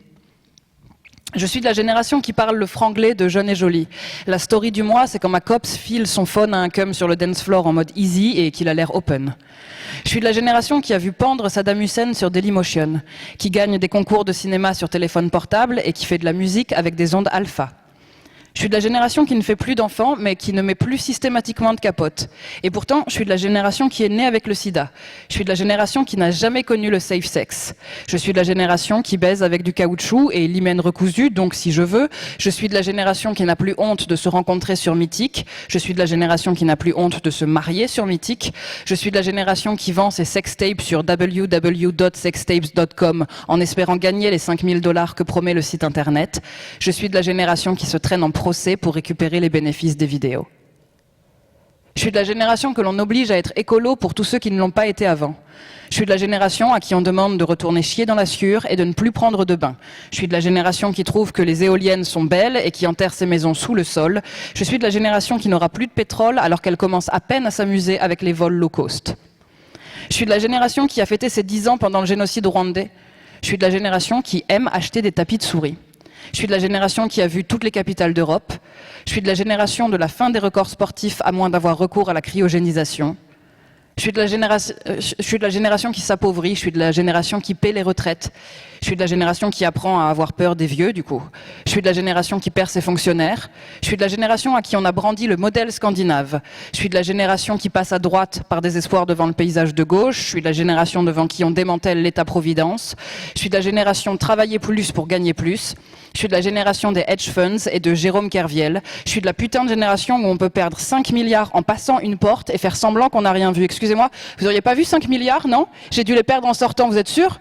Je suis de la génération qui parle le franglais de Jeune et Jolie. La story du mois, c'est quand ma copse file son phone à un cum sur le dance floor en mode easy et qu'il a l'air open. Je suis de la génération qui a vu pendre Saddam Hussein sur Dailymotion, qui gagne des concours de cinéma sur téléphone portable et qui fait de la musique avec des ondes alpha. Je suis de la génération qui ne fait plus d'enfants, mais qui ne met plus systématiquement de capote. Et pourtant, je suis de la génération qui est née avec le sida. Je suis de la génération qui n'a jamais connu le safe sex. Je suis de la génération qui baise avec du caoutchouc et l'hymen recousu, donc si je veux. Je suis de la génération qui n'a plus honte de se rencontrer sur Mythique. Je suis de la génération qui n'a plus honte de se marier sur Mythique. Je suis de la génération qui vend ses sextapes sur www.sextapes.com en espérant gagner les $5000 que promet le site internet. Je suis de la génération qui se traîne en procès pour récupérer les bénéfices des vidéos. Je suis de la génération que l'on oblige à être écolo pour tous ceux qui ne l'ont pas été avant. Je suis de la génération à qui on demande de retourner chier dans la sciure et de ne plus prendre de bain. Je suis de la génération qui trouve que les éoliennes sont belles et qui enterre ses maisons sous le sol. Je suis de la génération qui n'aura plus de pétrole alors qu'elle commence à peine à s'amuser avec les vols low cost. Je suis de la génération qui a fêté ses 10 ans pendant le génocide rwandais. Je suis de la génération qui aime acheter des tapis de souris. Je suis de la génération qui a vu toutes les capitales d'Europe. Je suis de la génération de la fin des records sportifs à moins d'avoir recours à la cryogénisation. Je suis de la génération qui s'appauvrit. Je suis de la génération qui paie les retraites. Je suis de la génération qui apprend à avoir peur des vieux, du coup. Je suis de la génération qui perd ses fonctionnaires. Je suis de la génération à qui on a brandi le modèle scandinave. Je suis de la génération qui passe à droite par désespoir devant le paysage de gauche. Je suis de la génération devant qui on démantèle l'État-providence. Je suis de la génération travailler plus pour gagner plus. Je suis de la génération des hedge funds et de Jérôme Kerviel. Je suis de la putain de génération où on peut perdre 5 milliards en passant une porte et faire semblant qu'on n'a rien vu. Excusez-moi, vous auriez pas vu 5 milliards, non? J'ai dû les perdre en sortant, vous êtes sûr?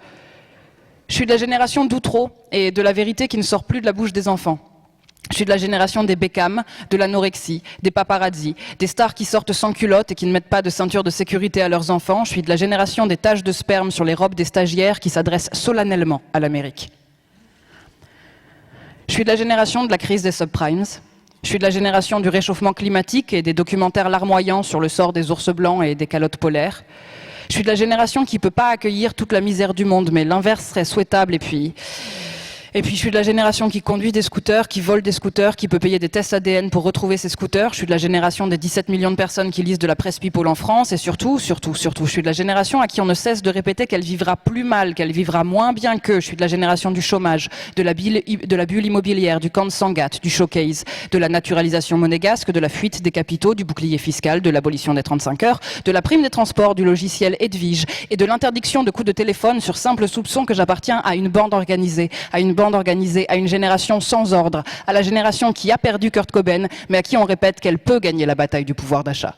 Je suis de la génération d'outro et de la vérité qui ne sort plus de la bouche des enfants. Je suis de la génération des Beckham, de l'anorexie, des paparazzi, des stars qui sortent sans culotte et qui ne mettent pas de ceinture de sécurité à leurs enfants. Je suis de la génération des taches de sperme sur les robes des stagiaires qui s'adressent solennellement à l'Amérique. Je suis de la génération de la crise des subprimes. Je suis de la génération du réchauffement climatique et des documentaires larmoyants sur le sort des ours blancs et des calottes polaires. Je suis de la génération qui ne peut pas accueillir toute la misère du monde, mais l'inverse serait souhaitable. Et puis, je suis de la génération qui conduit des scooters, qui vole des scooters, qui peut payer des tests ADN pour retrouver ses scooters. Je suis de la génération des 17 millions de personnes qui lisent de la presse people en France. Et surtout, je suis de la génération à qui on ne cesse de répéter qu'elle vivra plus mal, qu'elle vivra moins bien qu'eux. Je suis de la génération du chômage, de la bulle immobilière, du camp de Sangatte, du showcase, de la naturalisation monégasque, de la fuite des capitaux, du bouclier fiscal, de l'abolition des 35 heures, de la prime des transports, du logiciel Edwige et de l'interdiction de coups de téléphone sur simple soupçon que j'appartiens à une bande organisée, à une génération sans ordre, à la génération qui a perdu Kurt Cobain, mais à qui on répète qu'elle peut gagner la bataille du pouvoir d'achat.